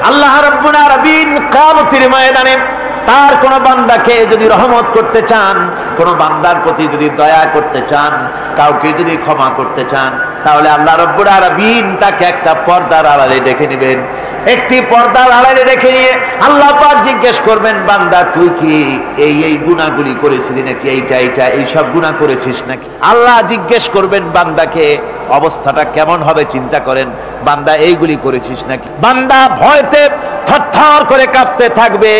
আল্লাহ রাব্বুল আলামিন কিয়ামতের ময়দানে তার কোন বান্দাকে যদি রহমত করতে চান, কোন বান্দার প্রতি যদি দয়া করতে চান, কাউকে যদি ক্ষমা করতে চান, তাহলে আল্লাহ রাব্বুল আলামিন তাকে একটা পর্দার আড়ালে ডেকে নেবেন। একটি পর্দার আড়ালে রেখে নিয়ে আল্লাহ পাক জিজ্ঞেস করবেন, বান্দা তুই কি এই গুনাহগুলি করেছিলি নাকি, এই সব গুনাহ করেছিস নাকি? আল্লাহ জিজ্ঞেস করবেন বান্দাকে, অবস্থাটা কেমন হবে চিন্তা করেন, বান্দা এইগুলি করেছিস নাকি? বান্দা ভয়তে থরথর করে কাঁপতে থাকবে,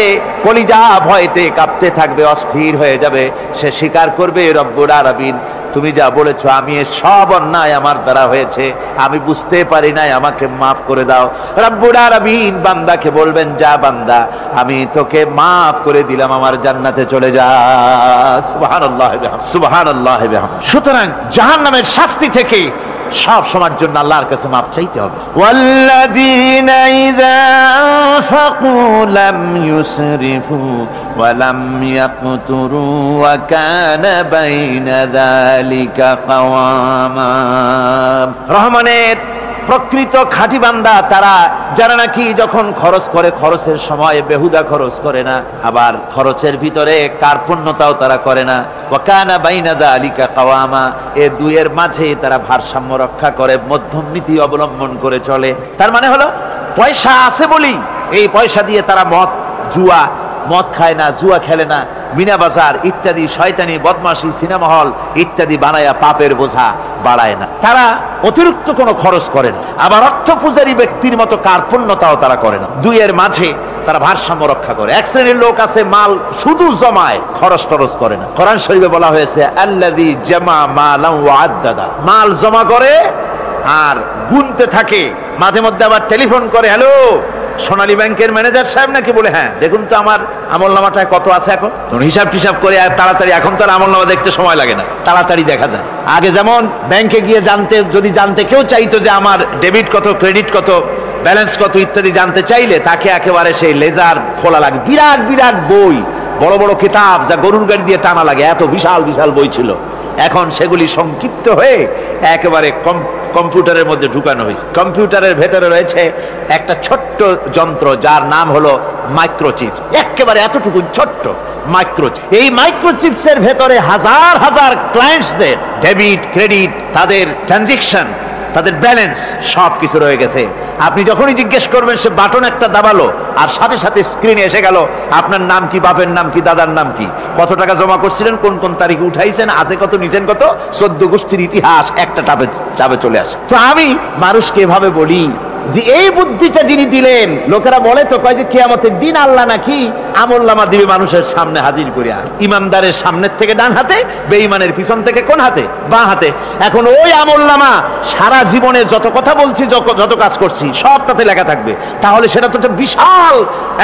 কলিজা ভয়তে কাঁপতে থাকবে, অস্থির হয়ে যাবে। সে স্বীকার করবে, রব্বুল আলামিন তুমি যা বলেছো আমি সব অন্যায় আমার দ্বারা হয়েছে, আমি বুঝতে পারি নাই, আমাকে মাফ করে দাও। রব্বুল আলামিন বান্দাকে বলবেন, যা বান্দা আমি তোকে মাফ করে দিলাম, আমার জান্নাতে চলে যা। সুবহানাল্লাহ সুবহানাল্লাহ। সুতরাং জাহান্নামের শাস্তি থেকে সব সময়ের জন্য আল্লাহর কাছে মাফ চাইতে হবে। ওয়াল্লাযীনা ইযা আনফাকু লাম ইউসরিফু ওয়া লাম ইয়াকতুরু ওয়া কানা বাইনা যালিকা কাওয়ামা। রহমানের প্রকৃত খাঁটি বান্দা তারা, যারা নাকি যখন খরচ করে খরচের সময় বেহুদা খরচ করে না, আবার খরচের ভিতরে কার্পণ্যতাও তারা করে না। ওয়া কানা বাইনা যালিকা কাওয়ামা, এই দুইয়ের মাঝে তারা ভারসাম্য রক্ষা করে, মধ্যম নীতি অবলম্বন করে চলে। তার মানে হলো পয়সা আছে বলি এই পয়সা দিয়ে তারা মদ খায় না, জুয়া খেলে না, মিনা বাজার ইত্যাদি শয়তানি বদমাশি সিনেমা হল ইত্যাদি বানায়া পাপের বোঝা বাড়ায় না। তারা অতিরিক্ত কোনো খরচ করে না, আবার অর্থ পূজারী ব্যক্তির মতো কার্পণ্যতাও তারা করে না। দুইয়ের মাঝে তারা ভারসাম্য রক্ষা করে। এক শ্রেণীর লোক আছে মাল শুধু জমায়, খরচ টরচ করে না। কোরআন শরীফে বলা হয়েছে, আল্লাযী জামা মালান ওয়া আদ্দাদা, মাল জমা করে আর গুনতে থাকে, মাঝে মধ্যে আবার টেলিফোন করে, হ্যালো সোনালী ব্যাংকের ম্যানেজার সাহেব নাকি? বলে হ্যাঁ, দেখুন তো আমার আমলনামাটায় কত আছে এখন। হিসাব টিসাব করে আর তাড়াতাড়ি, এখন তো আর আমলনামা দেখতে সময় লাগে না, তাড়াতাড়ি দেখা যায়। আগে যেমন ব্যাংকে গিয়ে যদি জানতে কেউ চাইতো যে আমার ডেবিট কত, ক্রেডিট কত, ব্যালেন্স কত ইত্যাদি জানতে চাইলে তাকে একেবারে সেই লেজার খোলা লাগে, বিরাট বিরাট বই, বড় বড় কিতাব যা গরুর গাড়ি দিয়ে টানা লাগে, এত বিশাল বিশাল বই ছিল। এখন সেগুলি সংক্ষিপ্ত হয়ে একেবারে কম্পিউটারের মধ্যে ঢুকানো হয়েছে। কম্পিউটারের ভেতরে রয়েছে একটা ছোট্ট যন্ত্র যার নাম হলো মাইক্রোচিপস, একেবারে এতটুকু ছোট্ট মাইক্রোচিপ। এই মাইক্রোচিপসের ভেতরে হাজার হাজার ক্লায়েন্টসদের ডেবিট ক্রেডিট, তাদের ট্রানজাকশন, তাদের ব্যালেন্স সব কিছু রয়ে গেছে। আপনি যখনই জিজ্ঞেস করবেন সে বাটন একটা দাবালো আর সাথে সাথে স্ক্রিনে এসে গেল আপনার নাম কি, বাপের নাম কি, দাদার নাম কি, কত টাকা জমা করছিলেন, কোন কোন তারিখে উঠাইছেন, হাতে কত, নিচেন কত, 14 গোষ্ঠীর ইতিহাস একটা চাপে চলে আসে। তো আমি মানুষকে এভাবে বলি যে এই বুদ্ধিটা যিনি দিলেন, লোকেরা বলে তো কয় যে কিয়ামতের দিন আল্লাহ নাকি আমলনামা দিবে মানুষের সামনে হাজির করিয়া, ইমানদারের সামনের থেকে ডান হাতে, বেঈমানের পিছন থেকে কোন হাতে, বাঁ হাতে। এখন ওই আমলনামা সারা জীবনে যত কথা বলছি, যত কাজ করছি সব তাতে লেখা থাকবে। তাহলে সেটা তো একটা বিশাল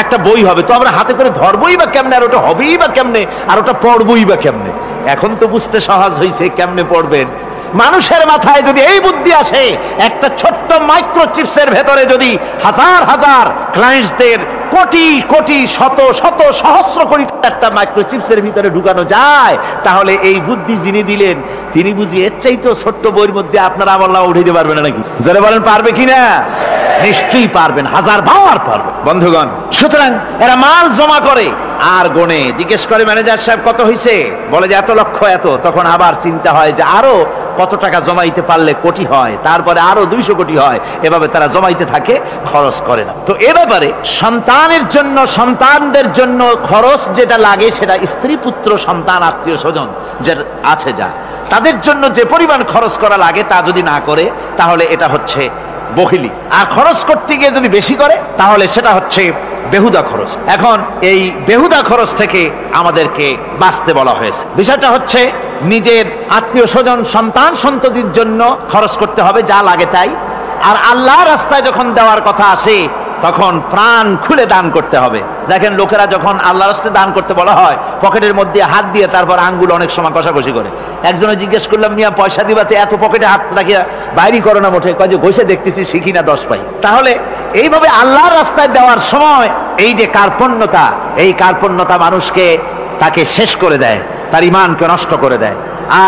একটা বই হবে, তো আমরা হাতে করে ধরবই বা কেমনে, আর ওটা হবেই বা কেমনে, আর ওটা পড়বই বা কেমনে? এখন তো বুঝতে সহজ হয়েছে কেমনে পড়বেন। মানুষের মাথায় যদি এই বুদ্ধি আসে, একটা ছোট্ট মাইক্রোচিপসের ভেতরে যদি হাজার হাজার ক্লায়েন্টসদের কোটি কোটি শত শত সহস্র কোটি একটা মাইক্রোচিপসের ভিতরে ঢুকানো যায়, তাহলে এই বুদ্ধি যিনি দিলেন তিনি বুঝি এর চাইতেও ছোট্ট বইয়ের মধ্যে আপনার আমলনামা উঠে দিতে পারবে না নাকি? যারা বলেন পারবে কিনা? নিশ্চয়ই পারবেন, হাজার বার পারবে বন্ধুগণ। সুতরাং এরা মাল জমা করে আর গনে, জিজ্ঞেস করে ম্যানেজার সাহেব কত হয়েছে, বলে যে এত লক্ষ এত। তখন আবার চিন্তা হয় যে আরো কত টাকা জমাইতে পারলে কোটি হয়, তারপরে আরো 200 কোটি হয়, এভাবে তারা জমাইতে থাকে, খরচ করে না। তো এ ব্যাপারে সন্তানের জন্য, সন্তানদের জন্য খরচ যেটা লাগে সেটা স্ত্রী পুত্র সন্তান আত্মীয় স্বজন যে আছে যা, তাদের জন্য যে পরিমাণ খরচ করা লাগে তা যদি না করে তাহলে এটা হচ্ছে বখিলি। আর খরচ করতে গিয়ে যদি বেশি করে তাহলে সেটা হচ্ছে বেহুদা খরচ। এখন এই বেহুদা খরচ থেকে আমাদেরকে বাঁচতে বলা হয়েছে। বিষয়টা হচ্ছে নিজের আত্মীয় স্বজন সন্তান সন্ততির জন্য খরচ করতে হবে যা লাগে তাই, আর আল্লাহর রাস্তায় যখন দেওয়ার কথা আসে তখন প্রাণ খুলে দান করতে হবে। দেখেন লোকেরা যখন আল্লাহর রাস্তায় দান করতে বলা হয় পকেটের মধ্যে হাত দিয়ে তারপর আঙ্গুল অনেক সময় কষাকষি করে। একজনে জিজ্ঞেস করলাম, মিয়া পয়সা দিবাতে এত পকেটে হাত রাখিয়া বাইরে করো না মোটে? কয় যে ঘষে দেখতেছি শিখি না 10 পাই। তাহলে এইভাবে আল্লাহর রাস্তায় দেওয়ার সময় এই যে কার্পণ্যতা, এই কার্পণ্যতা মানুষকে তাকে শেষ করে দেয়, তার ঈমানকে নষ্ট করে দেয়।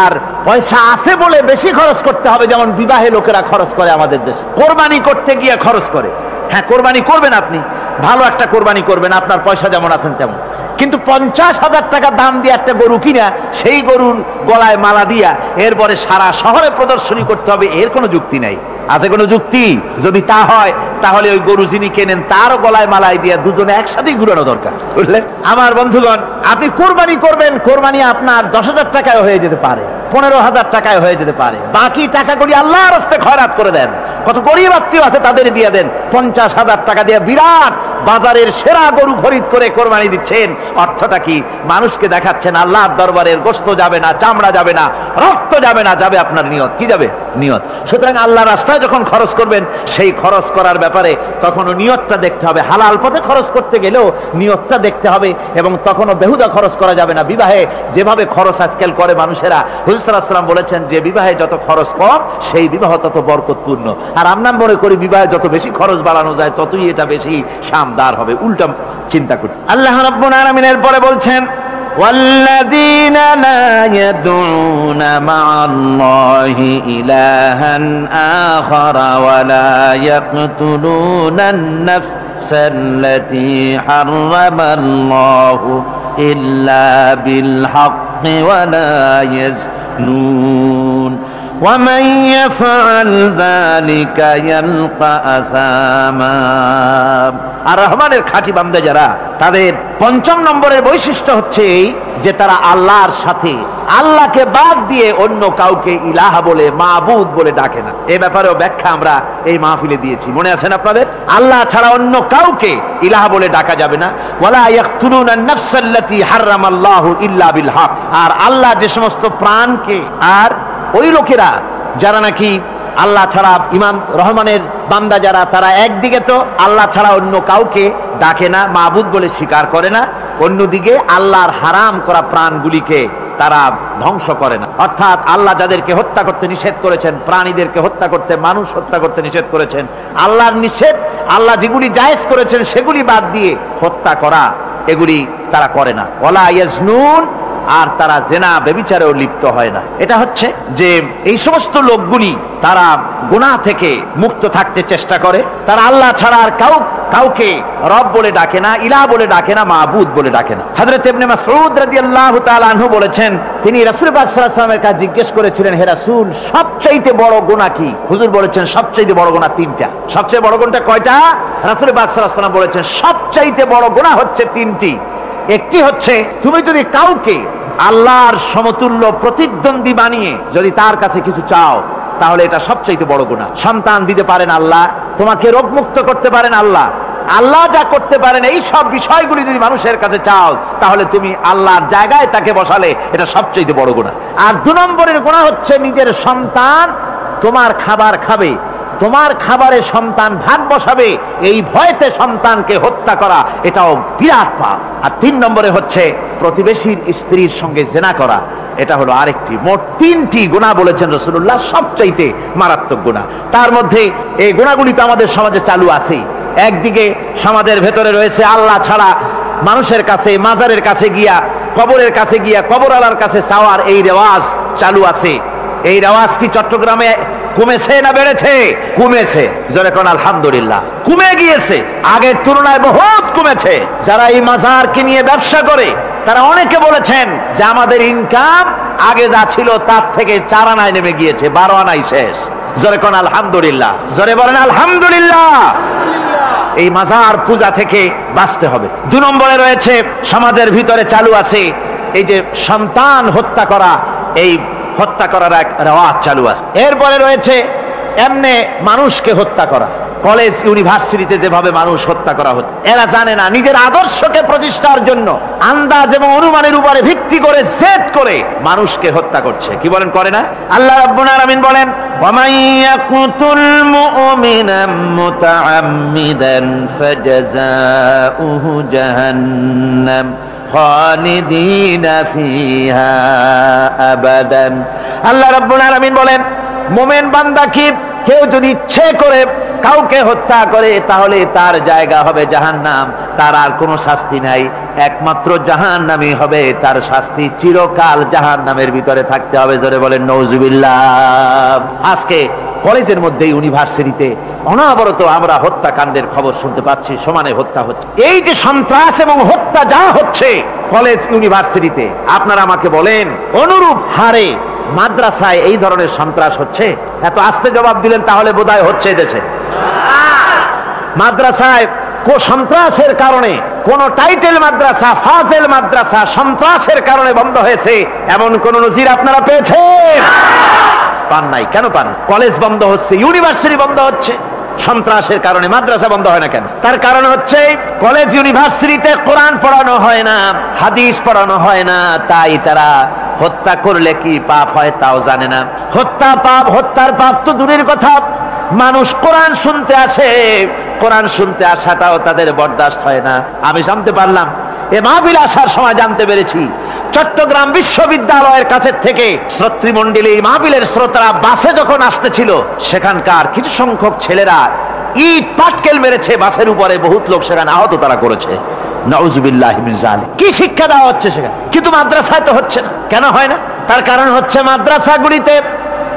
আর পয়সা আছে বলে বেশি খরচ করতে হবে, যেমন বিবাহে লোকেরা খরচ করে আমাদের দেশে, কোরবানি করতে গিয়ে খরচ করে। হ্যাঁ কোরবানি করবেন আপনি, ভালো একটা কোরবানি করবেন, আপনার পয়সা যেমন আছেন তেমন। কিন্তু 50,000 টাকা দাম দিয়ে একটা গরু কিনা, সেই গরুর গলায় মালা দিয়া এরপরে সারা শহরে প্রদর্শনী করতে হবে, এর কোনো যুক্তি নাই। আছে কোনো যুক্তি? যদি তা হয় তাহলে ওই গরু যিনি কেনেন তারও গলায় মালাই দিয়া দুজনে একসাথেই ঘুরানো দরকার, বুঝলেন? আমার বন্ধুগণ, আপনি কোরবানি করবেন, কোরবানি আপনার 10,000 টাকায় হয়ে যেতে পারে, 15,000 টাকায় হয়ে যেতে পারে। বাকি টাকাগুলি আল্লাহর রাস্তায় খয়রাত করে দেন। কত গরিব আত্মীয় আছে তাদের দিয়ে দেন। 50,000 টাকা দিয়ে বিরাট বাজারের সেরা গরু খরিদ করে কোরবানি দিচ্ছেন। অর্থটা কি? মানুষকে দেখাচ্ছেন আল্লাহর দরবারের গোশত যাবে না, চামড়া যাবে না, রক্ত যাবে না, যাবে আপনার নিয়ত। কি যাবে? নিয়ত। সুতরাং আল্লাহর রাস্তায় যখন খরচ করবেন, সেই খরচ করার ব্যাপারে তখনও নিয়তটা দেখতে হবে। হালাল পথে খরচ করতে গেলেও নিয়তটা দেখতে হবে, এবং তখনও বেহুদা খরচ করা যাবে না। বিবাহে যেভাবে খরচ আজকাল করে মানুষেরা, হুজুর সাল্লাল্লাহু আলাইহি ওয়াসাল্লাম বলেছেন যে বিবাহে যত খরচ কম সেই বিবাহ তত বরকতপূর্ণ। আর আমরা মনে করি বিবাহে যত বেশি খরচ বাড়ানো যায় ততই এটা বেশি শামদার হবে। উল্টা চিন্তা করি। আল্লাহ রাব্বুল আলামিন এরপরে বলছেন, والذين لا يدعون مع الله إلها آخر ولا يقتلون النفس التي حرم الله إلا بالحق ولا يزنون ومن يفعل ذلك يلقى أثاما। আর রহমানের খাঁটি বান্দা যারা, তাদের 5 নম্বরের বৈশিষ্ট্য হচ্ছে যে তারা আল্লাহর সাথে, আল্লাহকে বাদ দিয়ে অন্য কাউকে ইলাহা বলে, মাবুদ বলে ডাকে না। এই ব্যাপারেও ব্যাখ্যা আমরা এই মাহফিলে দিয়েছি, মনে আছেন আপনাদের? আল্লাহ ছাড়া অন্য কাউকে ইলাহা বলে ডাকা যাবে না। ওয়ালা ইয়াকতুলুনা আন-নাফসাল্লাতী হারামাল্লাহু ইল্লা বিল হক। আর আল্লাহ যে সমস্ত প্রাণকে, আর ওই লোকেরা যারা নাকি আল্লাহ ছাড়া, ইমাম রহমানের বান্দা যারা, তারা একদিকে তো আল্লাহ ছাড়া অন্য কাউকে ডাকে না, মাবুদ বলে স্বীকার করে না, অন্যদিকে আল্লাহর হারাম করা প্রাণগুলিকে তারা ধ্বংস করে না। অর্থাৎ আল্লাহ যাদেরকে হত্যা করতে নিষেধ করেছেন, প্রাণীদেরকে হত্যা করতে, মানুষ হত্যা করতে নিষেধ করেছেন, আল্লাহর নিষেধ, আল্লাহ যেগুলি জায়েজ করেছেন সেগুলি বাদ দিয়ে হত্যা করা, এগুলি তারা করে না। ওয়ালা ইয়াজনুন, আর তারা জেনা ব্যভিচারেও লিপ্ত হয় না। এটা হচ্ছে যে এই সমস্ত লোকগুলি তারা গুনাহ থেকে মুক্ত থাকতে চেষ্টা করে। তারা আল্লাহ ছাড়া আর কাউকে রব বলে ডাকে না, ইলাহ বলে ডাকে না, মাবুদ বলে ডাকে না। হযরত ইবনে মাসউদ রাদিয়াল্লাহু তাআলা আনহু বলেছেন, তিনি রাসূল পাক সাল্লাল্লাহু আলাইহি ওয়াসাল্লামের কাছে জিজ্ঞেস করেছিলেন, হে রাসূল, সবচেয়ে বড় গুনাহ কি? হুজুর বলেছেন সবচেয়ে বড় গুনাহ 3টা। সবচেয়ে বড় গুনাহটা কয়টা? রাসূল পাক সাল্লাল্লাহু আলাইহি ওয়াসাল্লাম বলেছেন সবচেয়ে বড় গুনাহ হচ্ছে 3টি। একটি হচ্ছে, তুমি যদি কাউকে আল্লাহর সমতুল্য প্রতিদ্বন্দ্বী বানিয়ে যদি তার কাছে কিছু চাও, তাহলে এটা সবচেয়ে বড় গুনাহ। সন্তান দিতে পারেন আল্লাহ, তোমাকে রোগ মুক্ত করতে পারেন আল্লাহ, আল্লাহ যা করতে পারেন এই সব বিষয়গুলি যদি মানুষের কাছে চাও, তাহলে তুমি আল্লাহর জায়গায় তাকে বসালে, এটা সবচেয়ে বড় গুনাহ। আর 2 নম্বরের গুনাহ হচ্ছে নিজের সন্তান তোমার খাবার খাবে, তোমার খাবারে সন্তান ভাগ বসাবে, এই ভয়তে সন্তানকে হত্যা করা, এটাও বিরাট পাপ। আর 3 নম্বরে হচ্ছে প্রতিবেশীর স্ত্রীর সঙ্গে জেনা করা, এটা হলো আরেকটি। মোট 3টি গুনাহ বলেছেন রাসূলুল্লাহ, সবচাইতে মারাত্মক গুনাহ। তার মধ্যে এই গুনাহগুলি তো আমাদের সমাজে চালু আছে। একদিকে সমাজের ভেতরে রয়েছে আল্লাহ ছাড়া মানুষের কাছে, মাজারের কাছে গিয়া, কবরের কাছে গিয়া, কবরওয়ালার কাছে চাওয়ার এই রেওয়াজ চালু আছে। এই রেওয়াজ কি চট্টগ্রামে কমেছে না বেড়েছে? কমেছে। জোরে কোন আলহামদুলিল্লাহ। কমে গিয়েছে, আগের তুলনায় বহুত কমেছে। যারা এই মাজারকে নিয়ে ব্যবসা করে, তারা অনেকে বলেছেন যে আমাদের ইনকাম আগে যা ছিল তার থেকে 4 আনায় নেমে গিয়েছে, 12 আনায় শেষ। জোরে কোন আলহামদুলিল্লাহ। জোরে বলেন আলহামদুলিল্লাহ। এই মাজার পূজা থেকে বাঁচতে হবে। 2 নম্বরে রয়েছে, সমাজের ভিতরে চালু আছে এই যে সন্তান হত্যা করা, এই হত্যা করার এক রেওয়াজ চালু আছে। এরপরে রয়েছে এমনি মানুষকে হত্যা করা। কলেজ ইউনিভার্সিটিতে যেভাবে মানুষ হত্যা করা হচ্ছে, এরা জানে না নিজের আদর্শকে প্রতিষ্ঠার জন্য আন্দাজ এবং অনুমানের উপরে ভিত্তি করে জেদ করে মানুষকে হত্যা করছে। কি বলেন, করে না? আল্লাহ রাব্বুল আলামিন বলেন, ওয়া ইয়াকুতুল মুমিনা মুতাআম্মিদান ফাজাযাউহু জাহান্নাম খালিদিনা ফিহা আবাদান। আল্লাহ রাব্বুল আলামিন বলেন, মুমিন বান্দা কি কেউ যদি ইচ্ছে করে কাউকে হত্যা করে, তাহলে তার জায়গা হবে জাহান্নাম, তার আর কোনো শাস্তি নাই, একমাত্র জাহান্নামই হবে তার শাস্তি, চিরকাল জাহান্নামের ভিতরে থাকতে হবে। জোরে বলেন নাউজুবিল্লাহ। আজকে কলেজের মধ্যে ইউনিভার্সিটিতে অনবরত আমরা হত্যাকাণ্ডের খবর শুনতে পাচ্ছি, সমানে হত্যা হচ্ছে। এই যে সন্ত্রাস এবং হত্যা যা হচ্ছে কলেজ ইউনিভার্সিটিতে, আপনারা আমাকে বলেন অনুরূপ হারে মাদ্রাসায় এই ধরনের সন্ত্রাস হচ্ছে? এত আস্তে জবাব দিলেন তাহলে বোধহয় হচ্ছে দেশে। মাদ্রাসায় সন্ত্রাসের কারণে কোন টাইটেল মাদ্রাসা, ফাজেল মাদ্রাসা সন্ত্রাসের কারণে বন্ধ হয়েছে এমন কোন নজির আপনারা পেয়েছেন? পান নাই। কেন পান? কলেজ বন্ধ হচ্ছে, ইউনিভার্সিটি বন্ধ হচ্ছে সন্ত্রাসের কারণে, মাদ্রাসা বন্ধ হয় না কেন? তার কারণ হচ্ছে কলেজ ইউনিভার্সিটিতে কোরআন পড়ানো হয় না, হাদিস পড়ানো হয় না, তাই তারা হত্যা করলে কি পাপ হয় তাও জানে না। হত্যা পাপ, হত্যার পাপ তো দূরের কথা, মানুষ কোরআন শুনতে আসে, কোরআন শুনতে আসাটাও তাদের বরদাস্ত হয় না। আমি জানতে পারলাম, এ মাহফিল আসার সময় জানতে পেরেছি, চট্টগ্রাম বিশ্ববিদ্যালয়ের কাছে থেকে শ্রোতৃমণ্ডলী মাহফিলের শ্রোতারা বাসে যখন আসতেছিল, সেখানকার কিছু সংখ্যক ছেলেরা ইট পাটকেল মেরেছে বাসের উপরে, বহুত লোক সেখানে আহত তারা করেছে। নাউজুবিল্লাহি মিন যালিক। কি শিক্ষা দেওয়া হচ্ছে সেখানে? কিন্তু মাদ্রাসায় তো হচ্ছে না। কেন হয় না? তার কারণ হচ্ছে মাদ্রাসাগুলিতে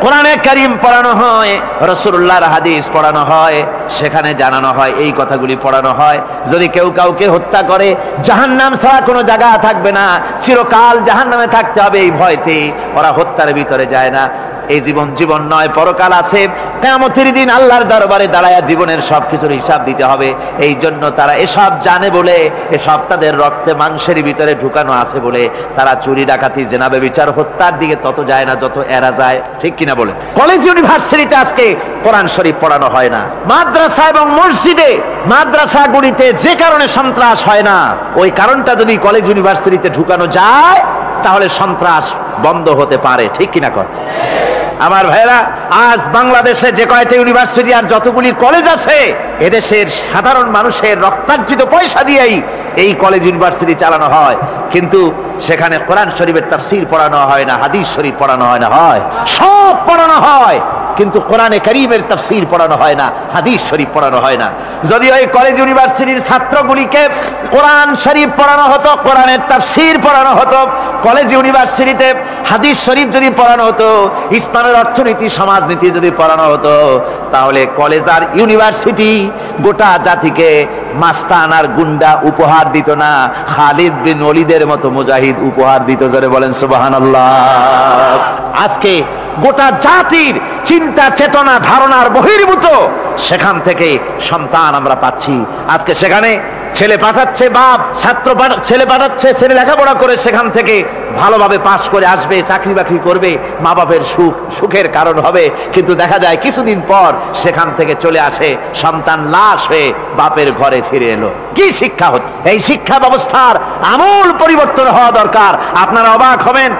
কোরআনে কারীম পড়ানো হয়, রাসূলুল্লাহর হাদিস পড়ানো হয়, সেখানে জানানো হয়, এই কথাগুলি পড়ানো হয়। যদি কেউ কাউকে হত্যা করে জাহান্নাম ছাড়া কোনো জায়গা থাকবে না, চিরকাল জাহান্নামে থাকতে হবে, এই ভয়তে ওরা হত্যার ভিতরে যায় না। এই জীবন জীবন নয়, পরকাল আছে, কিয়ামতের দিন আল্লাহর দরবারে দাঁড়ায়া জীবনের সবকিছুর হিসাব দিতে হবে। এই জন্য তারা এসব জানে বলে, এসব তাদের রক্তে মাংসের ভিতরে ঢুকানো আছে বলে তারা চুরি ডাকাতি জেনা ব্যভিচার হত্যার দিকে তত যায় না যত এরা যায়। ঠিক কিনা বলে? কলেজ ইউনিভার্সিটিতে আজকে কোরআন শরীফ পড়ানো হয় না। মাদ্রাসা এবং মসজিদে, মাদ্রাসাগুলিতে যে কারণে সন্ত্রাস হয় না, ওই কারণটা যদি কলেজ ইউনিভার্সিটিতে ঢুকানো যায় তাহলে সন্ত্রাস বন্ধ হতে পারে। ঠিক কিনা কর? আমার ভাইরা, আজ বাংলাদেশে যে কয়টা ইউনিভার্সিটি আর যতগুলি কলেজ আছে, এদেশের সাধারণ মানুষের রক্তার্জিত পয়সা দিয়েই এই কলেজ ইউনিভার্সিটি চালানো হয়, কিন্তু সেখানে কোরআন শরীফের তাফসীর পড়ানো হয় না, হাদিস শরীফ পড়ানো হয় না, হয় সব পড়ানো হয়, কিন্তু কোরআনে কারীমের তাফসীর পড়ানো হয় না, হাদিস শরীফ পড়ানো হয় না। যদি ওই কলেজ ইউনিভার্সিটির ছাত্রগুলিকে কোরআন শরীফ পড়ানো হতো, কোরআনের তাফসীর পড়ানো হতো, কলেজ ইউনিভার্সিটিতে হাদিস শরীফ যদি পড়ানো হতো, ইসলামের অর্থনীতি সমাজনীতি যদি পড়ানো হতো, তাহলে কলেজ আর ইউনিভার্সিটি গোটা জাতিকে মাস্তান আর গুন্ডা উপহার দিত না, খালিদ বিন ওলীদের মতো মুজাহিদ উপহার দিত। জোরে বলেন সুবহানাল্লাহ। আজকে গোটা জাতির চিন্তা চেতনা ধারণার বহির্ভূত সেখান থেকে সন্তান আমরা পাচ্ছি। আজকে সেখানে ছেলে পাঠাচ্ছে বাপ, ছেলে পাঠাচ্ছে, ছেলে লেখাপড়া করে সেখান থেকে ভালোভাবে পাস করে আসবে, চাকরি বাকরি করবে, মা বাপের সুখের কারণ হবে। কিন্তু দেখা যায় কিছুদিন পর সেখান থেকে চলে আসে সন্তান লাশ হয়ে বাপের ঘরে ফিরে এলো। কি শিক্ষা হচ্ছে? এই শিক্ষা ব্যবস্থার আমূল পরিবর্তন হওয়া দরকার। আপনারা অবাক হবেন,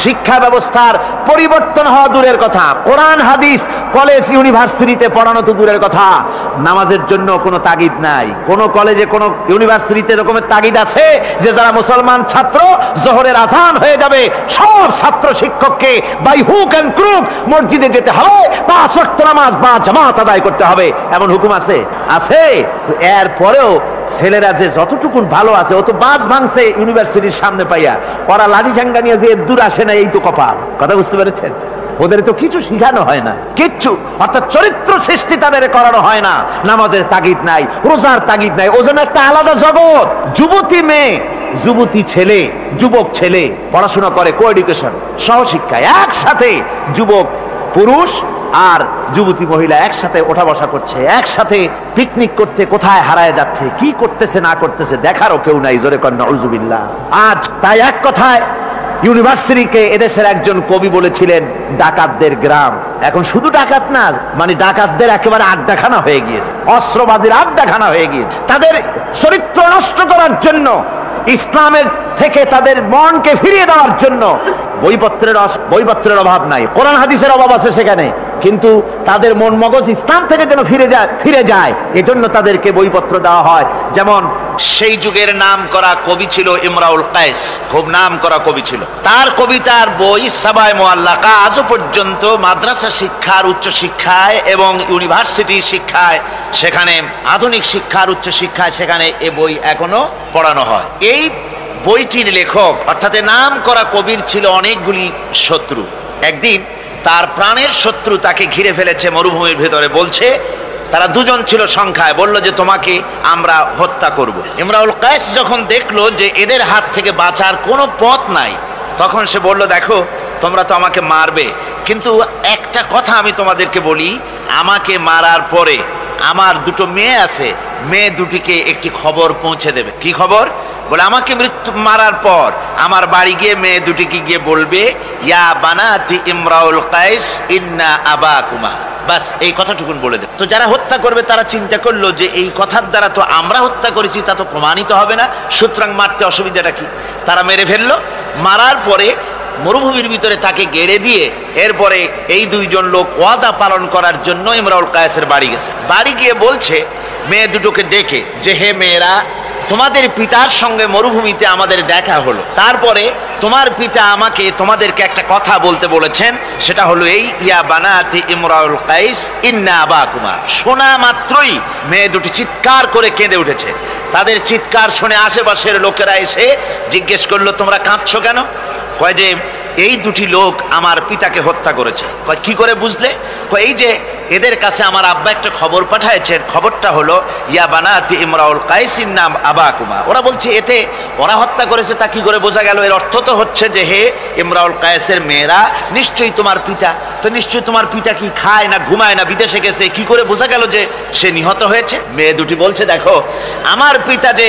শিক্ষা ব্যবস্থার পরিবর্তন হওয়া দূরের কথা, কোরআন হাদিস কলেজ ইউনিভার্সিটিতে পড়ানো তো দূরের কথা, নামাজের জন্য কোনো তাগিদ নাই। কোন কলেজে কোন ইউনিভার্সিটিতে এরকমের তাগিদ আছে যে যারা মুসলমান ছাত্র জোহরের আযান হয়ে যাবে সব ছাত্র শিক্ষককে বাই হুক এন্ড ক্রুক মসজিদে যেতে হবে, 5 ওয়াক্ত নামাজ বা জামাত আদায় করতে হবে, এমন হুকুম আছে? আছে। এরপরেও ছেলেরা যে যতটুকুন ভালো আছে, অত বাস ভাঙছে ইউনিভার্সিটির সামনে পাইয়া, ওরা লাঠি ঠাঙ্গা নিয়ে যে দূর আসে না, এই তো কপাল। কথা বুঝতে পেরেছেন? ওদের তো কিছু শিখানো হয় না, কিচ্ছু, অর্থাৎ চরিত্র সৃষ্টি তাদের করানো হয় না। নামাজের তাগিদ নাই, রোজার তাগিদ নাই, ওজন একটা আলাদা জগৎ। যুবতী মেয়ে, যুবতী ছেলে, যুবক ছেলে পড়াশোনা করে কো এডুকেশন, সহশিক্ষায়, একসাথে যুবক পুরুষ আর যুবতী মহিলা একসাথে ওঠা বসা করছে, একসাথে পিকনিক করতে কোথায় হারায় যাচ্ছে, কি করতেছে না করতেছে দেখারও কেউ নাই। জোরে কর নাউজুবিল্লাহ। আজ তাই এক কথায় ইউনিভার্সিটিকে এদেশের একজন কবি বলেছিলেন ডাকাতদের গ্রাম। এখন শুধু ডাকাত না, মানে ডাকাতদের একেবারে আড্ডাখানা হয়ে গিয়েছে, অস্ত্রবাজির আড্ডাখানা হয়ে গিয়েছে। তাদের চরিত্র নষ্ট করার জন্য, ইসলামের থেকে তাদের মনকে ফিরিয়ে দেওয়ার জন্য বইপত্রের অভাব নাই, কোরআন হাদিসের অভাব আছে সেখানে, কিন্তু তাদের মন মগজ ইসলাম থেকে যেন ফিরে যায় এজন্য তাদেরকে বইপত্র দেওয়া হয়। যেমন সেই যুগের নাম করা কবি ছিল ইমরাউল কায়েস, খুব নাম করা কবি ছিল। তার কবিতার বই সাবায়ে মুআল্লাকা আজও পর্যন্ত মাদ্রাসা শিক্ষার উচ্চ শিক্ষায় এবং ইউনিভার্সিটি শিক্ষায়, সেখানে আধুনিক শিক্ষার উচ্চ শিক্ষায় সেখানে এ বই এখনো পড়ানো হয়। এই বইটির লেখক অর্থাৎ নাম করা কবির ছিল অনেকগুলি শত্রু। একদিন তার প্রাণের শত্রু তাকে ঘিরে ফেলেছে মরুভূমির ভেতরে, বলছে তারা দুজন ছিল সংখ্যায়, বলল যে তোমাকে আমরা হত্যা করব। ইমরাউল কায়েস যখন দেখলো যে এদের হাত থেকে বাঁচার কোনো পথ নাই, তখন সে বলল দেখো তোমরা তো আমাকে মারবে, কিন্তু একটা কথা আমি তোমাদেরকে বলি, আমাকে মারার পরে আমার দুটো মেয়ে আছে, মেয়ে দুটিকে একটি খবর পৌঁছে দেবে। কি খবর? বলে আমাকে মারার পর আমার বাড়ি গিয়ে মেয়ে দুটিকে গিয়ে বলবে ইয়া বানাতি ইমরাউল কায়েস ইন্না আবাকুমা, বাস এই কথাটুকুন বলে দেবে। তো যারা হত্যা করবে তারা চিন্তা করলো যে এই কথার দ্বারা তো আমরা হত্যা করেছি, তা তো প্রমাণিত হবে না, সুতরাং মারতে অসুবিধাটা কি। তারা মেরে ফেললো। মারার পরে মরুভূমির ভিতরে তাকে গেড়ে দিয়ে এরপরে এই দুইজন লোক ওয়াদা পালন করার জন্য ইমরাউল কায়েসের বাড়ি গেছে। বাড়ি গিয়ে বলছে মেয়ে দুটোকে ডেকে যে হে মেয়েরা, তোমাদের পিতার সঙ্গে মরুভূমিতে আমাদের দেখা হলো, তারপরে তোমার পিতা আমাকে তোমাদেরকে একটা কথা বলতে বলেছেন, সেটা হলো এই ইয়া বানাতি ইমরাউল কায়েস ইন্না আবাকুমা। শোনা মাত্রই মেয়ে দুটি চিৎকার করে কেঁদে উঠেছে। তাদের চিৎকার শুনে আশেপাশের লোকেরা এসে জিজ্ঞেস করলো তোমরা কাঁদছো কেন? কয় যে এই দুটি লোক আমার পিতাকে হত্যা করেছে। কয় কি করে বুঝলে? কয় এই যে এদের কাছে আমার আব্বা একটা খবর পাঠাইছেন, খবরটা হলো ইয়া বানাতি ইমরাউল কায়েস ইন্না আবাকুমা। ওরা বলছে এতে ওরা হত্যা করেছে, তা কি করে বোঝা গেল? এর অর্থ তো হচ্ছে যে হে ইমরাউল কায়েসের মেয়েরা, নিশ্চয়ই তোমার পিতা, তো নিশ্চয়ই তোমার পিতা কি খায় না ঘুমায় না বিদেশে গেছে, কি করে বোঝা গেল যে সে নিহত হয়েছে? মেয়ে দুটি বলছে দেখো আমার পিতা যে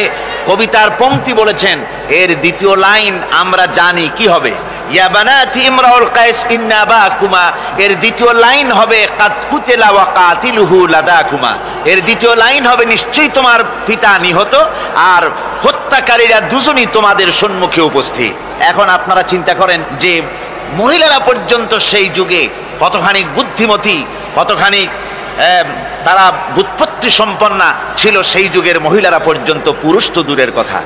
কবিতার পংক্তি বলেছেন এর দ্বিতীয় লাইন আমরা জানি কি হবে, ইয়া বানাতি ইমরাউল কায়েস ইন্না আবাকুমা, এর দ্বিতীয় লাইন হবে কাদ কুতিলা ওয়া কাতিলুহু লাদাকুমা, এর দ্বিতীয় লাইন হবে নিশ্চয়ই তোমার পিতা নিহত আর হত্যাকারীরা দুজনই তোমাদের সম্মুখে উপস্থিত। এখন আপনারা চিন্তা করেন যে মহিলারা পর্যন্ত সেই যুগে কতখানি বুদ্ধিমতী, কতখানি তারা বুৎপত্তি সম্পন্না ছিল সেই যুগের মহিলারা পর্যন্ত, পুরুষ তো দূরের কথা।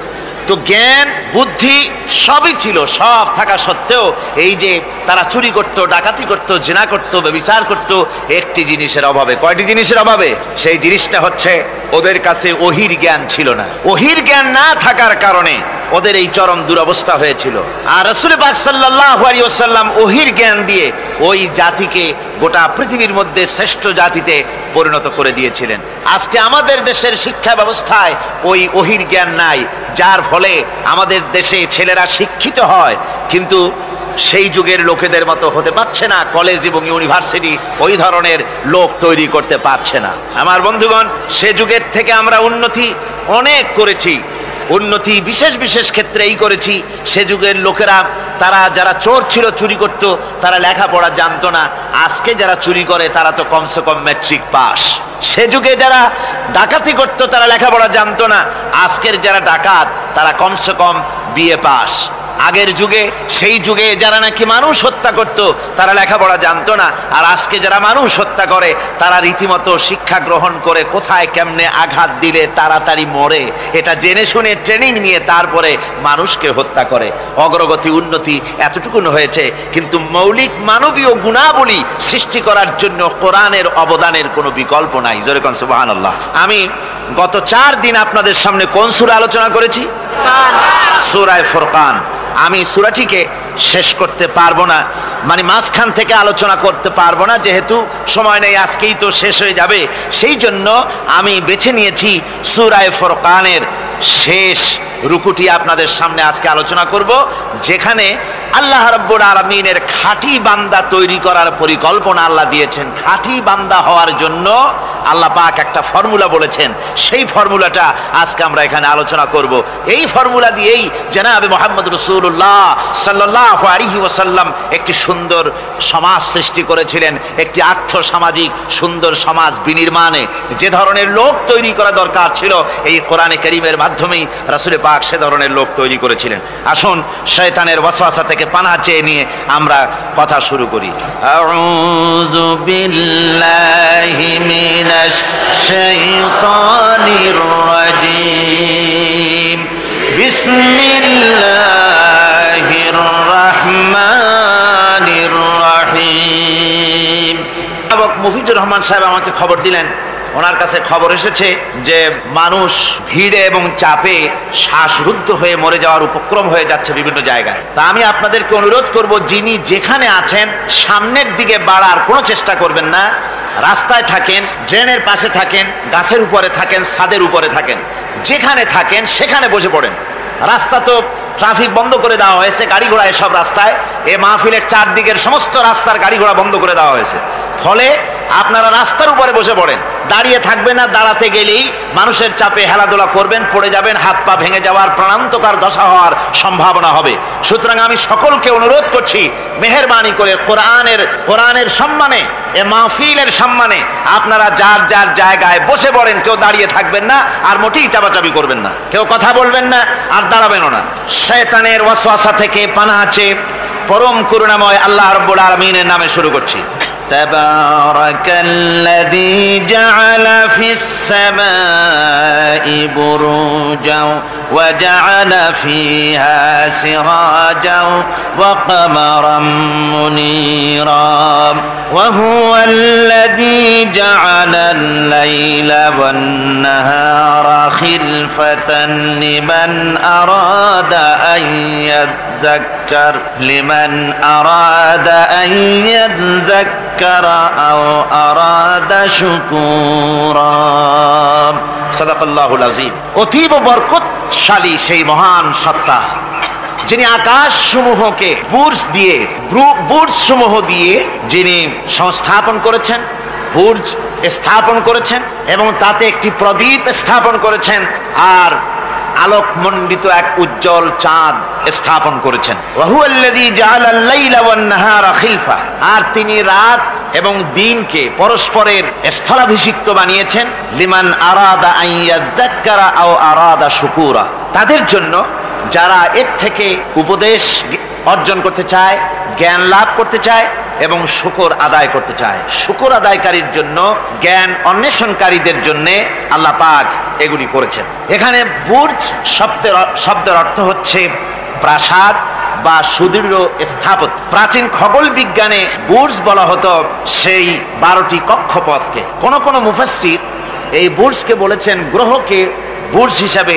তো জ্ঞান বুদ্ধি সবই ছিল, সব থাকা সত্ত্বেও এই যে তারা চুরি করত, ডাকাতি করত, জিনা করত, ব্যভিচার করত একটি জিনিসের অভাবে। কয়টি জিনিসের অভাবে? সেই জিনিসটা হচ্ছে ওদের কাছে ওহির জ্ঞান ছিল না। ওহির জ্ঞান না থাকার কারণে ওদের এই চরম দুরবস্থা হয়েছিল। আর রাসূল পাক সাল্লাল্লাহু আলাইহি ওয়াসাল্লাম ওহির জ্ঞান দিয়ে ওই জাতিকে গোটা পৃথিবীর মধ্যে শ্রেষ্ঠ জাতিতে পরিণত করে দিয়েছিলেন। আজকে আমাদের দেশের শিক্ষা ব্যবস্থায় ওই ওহির জ্ঞান নাই, যার ফলে আমাদের দেশে ছেলেরা শিক্ষিত হয় কিন্তু সেই যুগের লোকেদের মতো হতে পারছে না, কলেজ এবং ইউনিভার্সিটি ওই ধরনের লোক তৈরি করতে পারছে না। আমার বন্ধুগণ, সে যুগের থেকে আমরা উন্নতি অনেক করেছি, উন্নতি বিশেষ বিশেষ ক্ষেত্রে এই করেছি। সে যুগের লোকেরা তারা যারা চোর ছিল, চুরি করত, তারা লেখাপড়া জানতো না। আজকে যারা চুরি করে তারা তো কমসে কম ম্যাট্রিক পাস। সে যুগে যারা ডাকাতি করত তারা লেখাপড়া জানতো না, আজকের যারা ডাকাত তারা কমসে কম বিএ পাস। আগের যুগে সেই যুগে যারা নাকি মানুষ হত্যা করত তারা লেখাপড়া জানতো না, আর আজকে যারা মানুষ হত্যা করে তারা রীতিমতো শিক্ষা গ্রহণ করে কোথায় কেমনে আঘাত দিলে তাড়াতাড়ি মরে এটা জেনে শুনে ট্রেনিং নিয়ে তারপরে মানুষকে হত্যা করে। অগ্রগতি উন্নতি এতটুকুন হয়েছে, কিন্তু মৌলিক মানবীয় গুণাবলী সৃষ্টি করার জন্য কোরআনের অবদানের কোনো বিকল্প নাই। জোরে কোন সুবহানাল্লাহ। আমি গত 4 দিন আপনাদের সামনে কোন সূরা আলোচনা করেছি? সূরা ফুরকান। আমি সূরাটিকে শেষ করতে পারবো না, মানে মাঝখান থেকে আলোচনা করতে পারবো না, যেহেতু সময় নেই, আজকেই তো শেষ হয়ে যাবে। সেই জন্য আমি বেছে নিয়েছি সূরা ফুরকানের শেষ রুকুটি আপনাদের সামনে আজকে আলোচনা করব, যেখানে আল্লাহ রাব্বুল আলামিনের খাঁটি বান্দা তৈরি করার পরিকল্পনা আল্লাহ দিয়েছেন। খাঁটি বান্দা হওয়ার জন্য আল্লাহ পাক একটা ফর্মুলা বলেছেন, সেই ফর্মুলাটা আজকে আমরা এখানে আলোচনা করব। এই ফর্মুলা দিয়েই জনাবে মুহাম্মদ রাসূলুল্লাহ সাল্লাল্লাহু আলাইহি ওয়াসাল্লাম একটি সুন্দর সমাজ সৃষ্টি করেছিলেন, একটি আর্থসামাজিক সুন্দর সমাজ বিনির্মাণে যে ধরনের লোক তৈরি করা দরকার ছিল এই কোরআনে কারীমের মাধ্যমেই রাসূল পাক সে ধরনের লোক তৈরি করেছিলেন। আসুন শয়তানের ওয়াসওয়াসা থেকে পানাহ চেয়ে নিয়ে আমরা কথা শুরু করি। আউযু বিল্লাহি মিনাশ শাইতানির রাজীম। বিসমিল্লাহির রাহমানির রাহিম। মুফিজুর রহমান সাহেব আমাকে খবর দিলেন ওনার কাছে খবর এসেছে যে মানুষ ভিড়ে এবং চাপে শ্বাসরুদ্ধ হয়ে মরে যাওয়ার উপক্রম হয়ে যাচ্ছে বিভিন্ন জায়গায়। তা আমি আপনাদেরকে অনুরোধ করব, যিনি যেখানে আছেন সামনের দিকে বাড়ার কোনো চেষ্টা করবেন না। রাস্তায় থাকেন, ড্রেনের পাশে থাকেন, গাছের উপরে থাকেন, ছাদের উপরে থাকেন, যেখানে থাকেন সেখানে বসে পড়েন। রাস্তা তো ট্রাফিক বন্ধ করে দেওয়া হয়েছে, গাড়ি ঘোড়া এসব রাস্তায়, এ মাহফিলের চারদিকের সমস্ত রাস্তার গাড়ি ঘোড়া বন্ধ করে দেওয়া হয়েছে। ফলে আপনারা রাস্তার উপরে বসে পড়েন, দাঁড়িয়ে থাকবেন না। দাঁড়াতে গেলেই মানুষের চাপে হেলাদোলা করবেন, পড়ে যাবেন, হাত পা ভেঙে যাওয়ার প্রাণান্তকার দশা হওয়ার সম্ভাবনা হবে। সুতরাং আমি সকলকে অনুরোধ করছি, মেহেরবানি করে কোরআনের সম্মানে, এ মাহফিলের সম্মানে আপনারা যার যার জায়গায় বসে পড়েন। কেউ দাঁড়িয়ে থাকবেন না, আর মোটেই চাপাচাপি করবেন না, কেউ কথা বলবেন না, আর দাঁড়াবেনও না। শয়তানের ওয়াসওয়াসা থেকে পানাহ চেয়ে পরম করুণাময় আল্লাহ রাব্বুল আলামিনের নামে শুরু করছি। তাবারাকাল্লাযী জাআলা ফিস সামাই বুরুজাও ওয়া জাআলা ফিহা সিরাজাও ওয়া কামারাম মুনীরা ওয়া হুয়াল্লাযী জাআলাল লাইলা ওয়ান নাহারা খিলফাতান লিমান আরাদা আন ইয়াযাক্কার আও আরাদা শুকুরা। সাদাকাল্লাহুল আযীম। অতীব বরকতশালী সেই মহান সত্তা, যিনি আকাশ সমূহকে বুর্জ সমূহ দিয়ে যিনি সংস্থাপন করেছেন, বুর্জ স্থাপন করেছেন এবং তাতে একটি প্রদীপ স্থাপন করেছেন, আর আলোকমণ্ডিত এক উজ্জ্বল চাঁদ স্থাপন করেছেন। ওয়াহুয়াল্লাযী জাআলাল লাইলা ওয়ান নাহারা খিলফা। আর তিনি রাত এবং দিনকে পরস্পরের স্থলাভিষিক্ত বানিয়েছেন। লিমান আরাদা আন ইয়াযাক্কারা আও আরাদা শুকুরা। তাদের জন্য যারা এর থেকে উপদেশ অর্জন করতে চায়, জ্ঞান লাভ করতে চায় এবং শুকর আদায় করতে চায়। শুকর আদায়কারীর জন্য, জ্ঞান অন্বেষণকারীদের জন্য আল্লাহ পাক এগুলি করেছেন। এখানে বুর্জ শব্দের অর্থ হচ্ছে প্রাসাদ বা সুদৃঢ় স্থাপত্য। প্রাচীন খগোল বিজ্ঞানে বুর্জ বলা হতো সেই 12টি কক্ষপথকে। কোন কোন মুফাসসির এই বুর্জকে বলেছেন গ্রহকে বুর্জ হিসাবে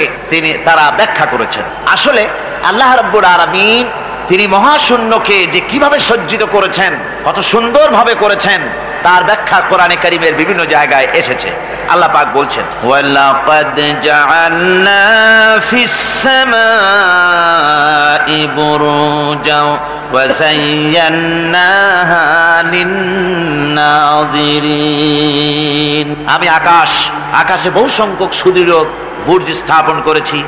তারা ব্যাখ্যা করেছেন। আসলে আল্লাহ রাব্বুল আলামিন তিনি মহাশূন্যকে যে কিভাবে সজ্জিত করেছেন, কত সুন্দরভাবে করেছেন, তার ব্যাখ্যা কোরআনে কারীমের বিভিন্ন জায়গায় এসেছে। আল্লাহ পাক বলছেন, ওয়ালাকাদ জাআলনা ফিস সামাই বুরুজাও ওয়া যায়্যানাহা লিন-নাযিরিন। আমি আকাশে বহু সংখ্যক সুদৃঢ় বুর্জ স্থাপন করেছি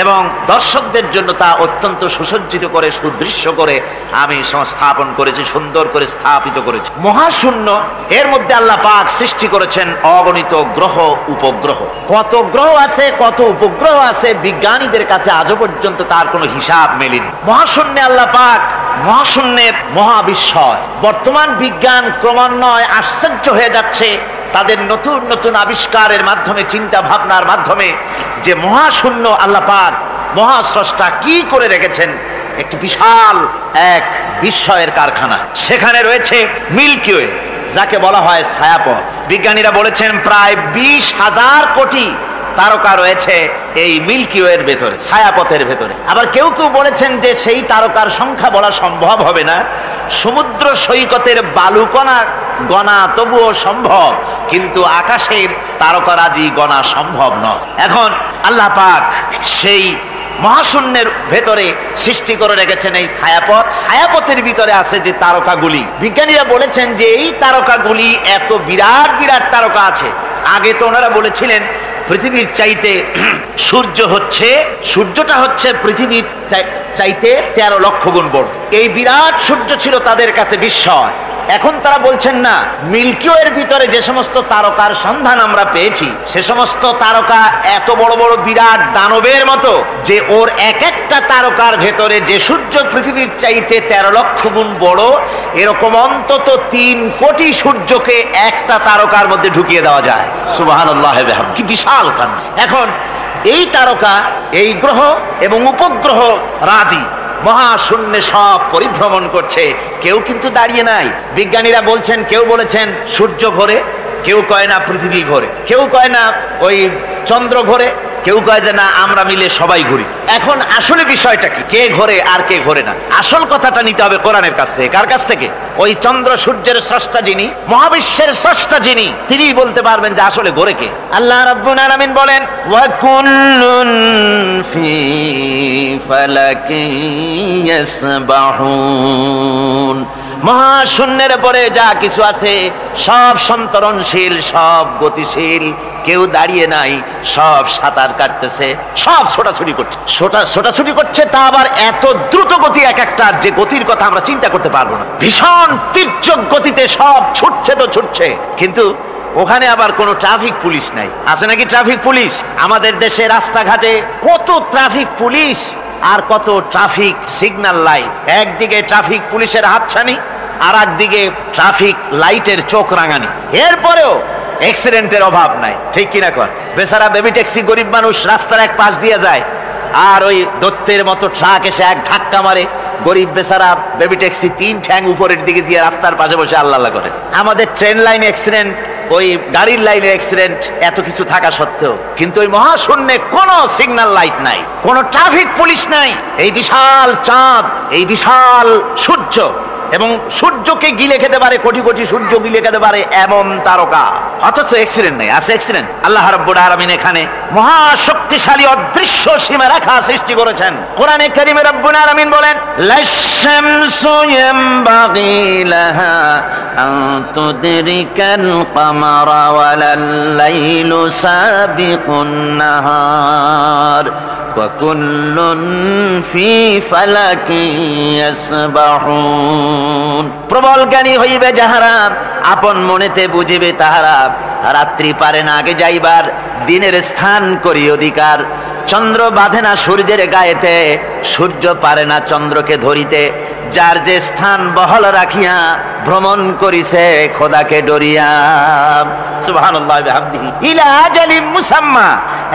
এবং দর্শকদের জন্য তা অত্যন্ত সুসজ্জিত করে, সুদৃশ্য করে আমি সংস্থাপন করেছি, সুন্দর করে স্থাপিত করেছি। মহাশূন্য, এর মধ্যে আল্লাহ পাক সৃষ্টি করেছেন অগণিত গ্রহ উপগ্রহ। কত গ্রহ আছে, কত উপগ্রহ আছে, বিজ্ঞানীদের কাছে আজও পর্যন্ত তার কোনো হিসাব মেলেনি। মহাশূন্যে আল্লাহ পাক, মহাশূন্যের মহাবিস্ময়। বর্তমান বিজ্ঞান ক্রমান্বয়ে আশ্চর্য হয়ে যাচ্ছে তাদের নতুন নতুন আবিষ্কারের মাধ্যমে, চিন্তা ভাবনার মাধ্যমে, যে মহাশূন্য আল্লাহ পাক মহাস্রষ্টা কি করে রেখেছেন। একটি বিশাল এক বিস্ময়ের কারখানা। সেখানে রয়েছে মিল্কি ওয়ে, যাকে বলা হয় ছায়াপথ। বিজ্ঞানীরা বলেছেন প্রায় 20,000 কোটি তারকা রয়েছে এই মিল্কি ওয়ের ভেতরে, ছায়াপথের ভেতরে। আবার কেউ কেউ বলেছেন যে সেই তারকার সংখ্যা বলা সম্ভব হবে না। সমুদ্র সৈকতের বালুকণা গণা তবুও সম্ভব, কিন্তু আকাশের তারকারাজি গণা সম্ভব নয়। এখন আল্লাহ পাক সেই মহাশূন্যের ভেতরে সৃষ্টি করে রেখেছেন এই ছায়াপথ। ছায়াপথের ভিতরে আছে যে তারকাগুলি, বিজ্ঞানীরা বলেছেন যে এই তারকাগুলি এত বিরাট বিরাট তারকা আছে। আগে তো ওনারা বলেছিলেন পৃথিবীর চাইতে সূর্যটা হচ্ছে পৃথিবীর চাইতে 13 লক্ষ গুণ বড়। এই বিরাট সূর্য ছিল তাদের কাছে বিস্ময়। এখন তারা বলছেন না, মিল্কি ওয়ের ভিতরে যে সমস্ত তারকার সন্ধান আমরা পেয়েছি, সে সমস্ত তারকা এত বড় বড় বিরাট দানবের মতো, যে ওর এক একটা তারকার ভেতরে যে সূর্য পৃথিবীর চাইতে 13 লক্ষ গুণ বড়, এরকম অন্তত 3 কোটি সূর্যকে একটা তারকার মধ্যে ঢুকিয়ে দেওয়া যায়। সুবহানাল্লাহ, কি বিশাল কাণ্ড! এখন এই তারকা, এই গ্রহ এবং উপগ্রহ রাজি মহাশূন্যে সব পরিভ্রমণ করছে, কেউ কিন্তু দাঁড়িয়ে নাই। বিজ্ঞানীরা বলছেন, কেউ বলেছেন সূর্য ঘোরে, কেউ কয় না পৃথিবী ঘোরে, কেউ কয় না ওই চন্দ্র ঘোরে, কেউ কয় যে না আমরা মিলে সবাই ঘুরি। এখন আসলে বিষয়টা কি, কে ঘোরে আর কে ঘোরে না? আসল কথাটা নিতে হবে কোরআনের কাছ থেকে। কার কাছ থেকে? ওই চন্দ্র সূর্যের স্রষ্টা যিনি, মহাবিশ্বের স্রষ্টা যিনি, তিনি বলতে পারবেন যে আসলে ঘোরে কে। আল্লাহ রাব্বুল আলামিন বলেন ওয়া কুল্লুন ফি ফালাকিন ইয়াসবাহুন, মহাশূন্যের পরে যা কিছু আছে সব সন্তরণশীল, সব গতিশীল, কেউ দাঁড়িয়ে নাই, সব সাঁতার কাটতেছে, সব ছোটাছুটি করছে, ছোটাছুটি করছে, তা আবার এত দ্রুত গতি এক একটা, যে গতির কথা আমরা চিন্তা করতে পারবো না। ভীষণ তীর্যক গতিতে সব ছুটছে তো ছুটছে, কিন্তু ওখানে আবার কোনো ট্রাফিক পুলিশ নাই। আছে নাকি ট্রাফিক পুলিশ? আমাদের দেশে রাস্তাঘাটে কত ট্রাফিক পুলিশ আর কত ট্রাফিক সিগন্যাল লাইট, একদিকে ট্রাফিক পুলিশের হাতছানি আর একদিকে ট্রাফিক লাইটের চোখ রাঙানি, এরপরেও অ্যাক্সিডেন্টের অভাব নাই, ঠিক কিনা কর? বেচারা বেবি ট্যাক্সি গরিব মানুষ রাস্তার এক পাশ দিয়ে যায়, আর ওই দত্তের মতো ট্রাক এসে এক ধাক্কা মারে, গরিব বেচারা বেবি ট্যাক্সি তিন ঠ্যাং উপরের দিকে দিয়ে রাস্তার পাশে বসে আল্লাহ আল্লাহ করে। আমাদের ট্রেন লাইনে অ্যাক্সিডেন্ট, ওই গাড়ির লাইনে অ্যাক্সিডেন্ট, এত কিছু থাকা সত্ত্বেও কিন্তু ওই মহাশূন্যে কোনো সিগন্যাল লাইট নাই, কোনো ট্রাফিক পুলিশ নাই। এই বিশাল চাঁদ, এই বিশাল সূর্য, এবং সূর্যকে গিলে খেতে পারে, কোটি কোটি সূর্য গিলে খেতে পারে এমন তারকা, অথচ অ্যাক্সিডেন্ট নেই। আছে অ্যাক্সিডেন্ট? আল্লাহ রাব্বুল আলামিন এখানে মহাশক্তিশালী অদৃশ্য সীমারেখা সৃষ্টি করেছেন। কোরআনে কারীমে রাব্বুল আলামিন বলেন লাশ-শামসু ইয়ামবাগি লাহা আন তুদরিকাল কামারা ওয়ালাল লাইলু সাবিকুন নাহার ওয়া কুল্লুন ফি ফালাকিন ইয়াসবাহুন। প্রবল জ্ঞানী হইবে যাহারা, আপন মনেতে বুঝিবে তাহারা, রাত্রি পারে না আগে যাইবার, দিনের স্থান করি অধিকার। চন্দ্র বাঁধে না সূর্যের গায়েতে, সূর্য পারে না চন্দ্রকে ধরিতে। যার যে স্থান বহল রাখিয়া, ভ্রমণ করিছে খোদাকে ডরিয়া। সুবহানাল্লাহ বিহামদিহি ইলা আজালিম মুসাম্মা,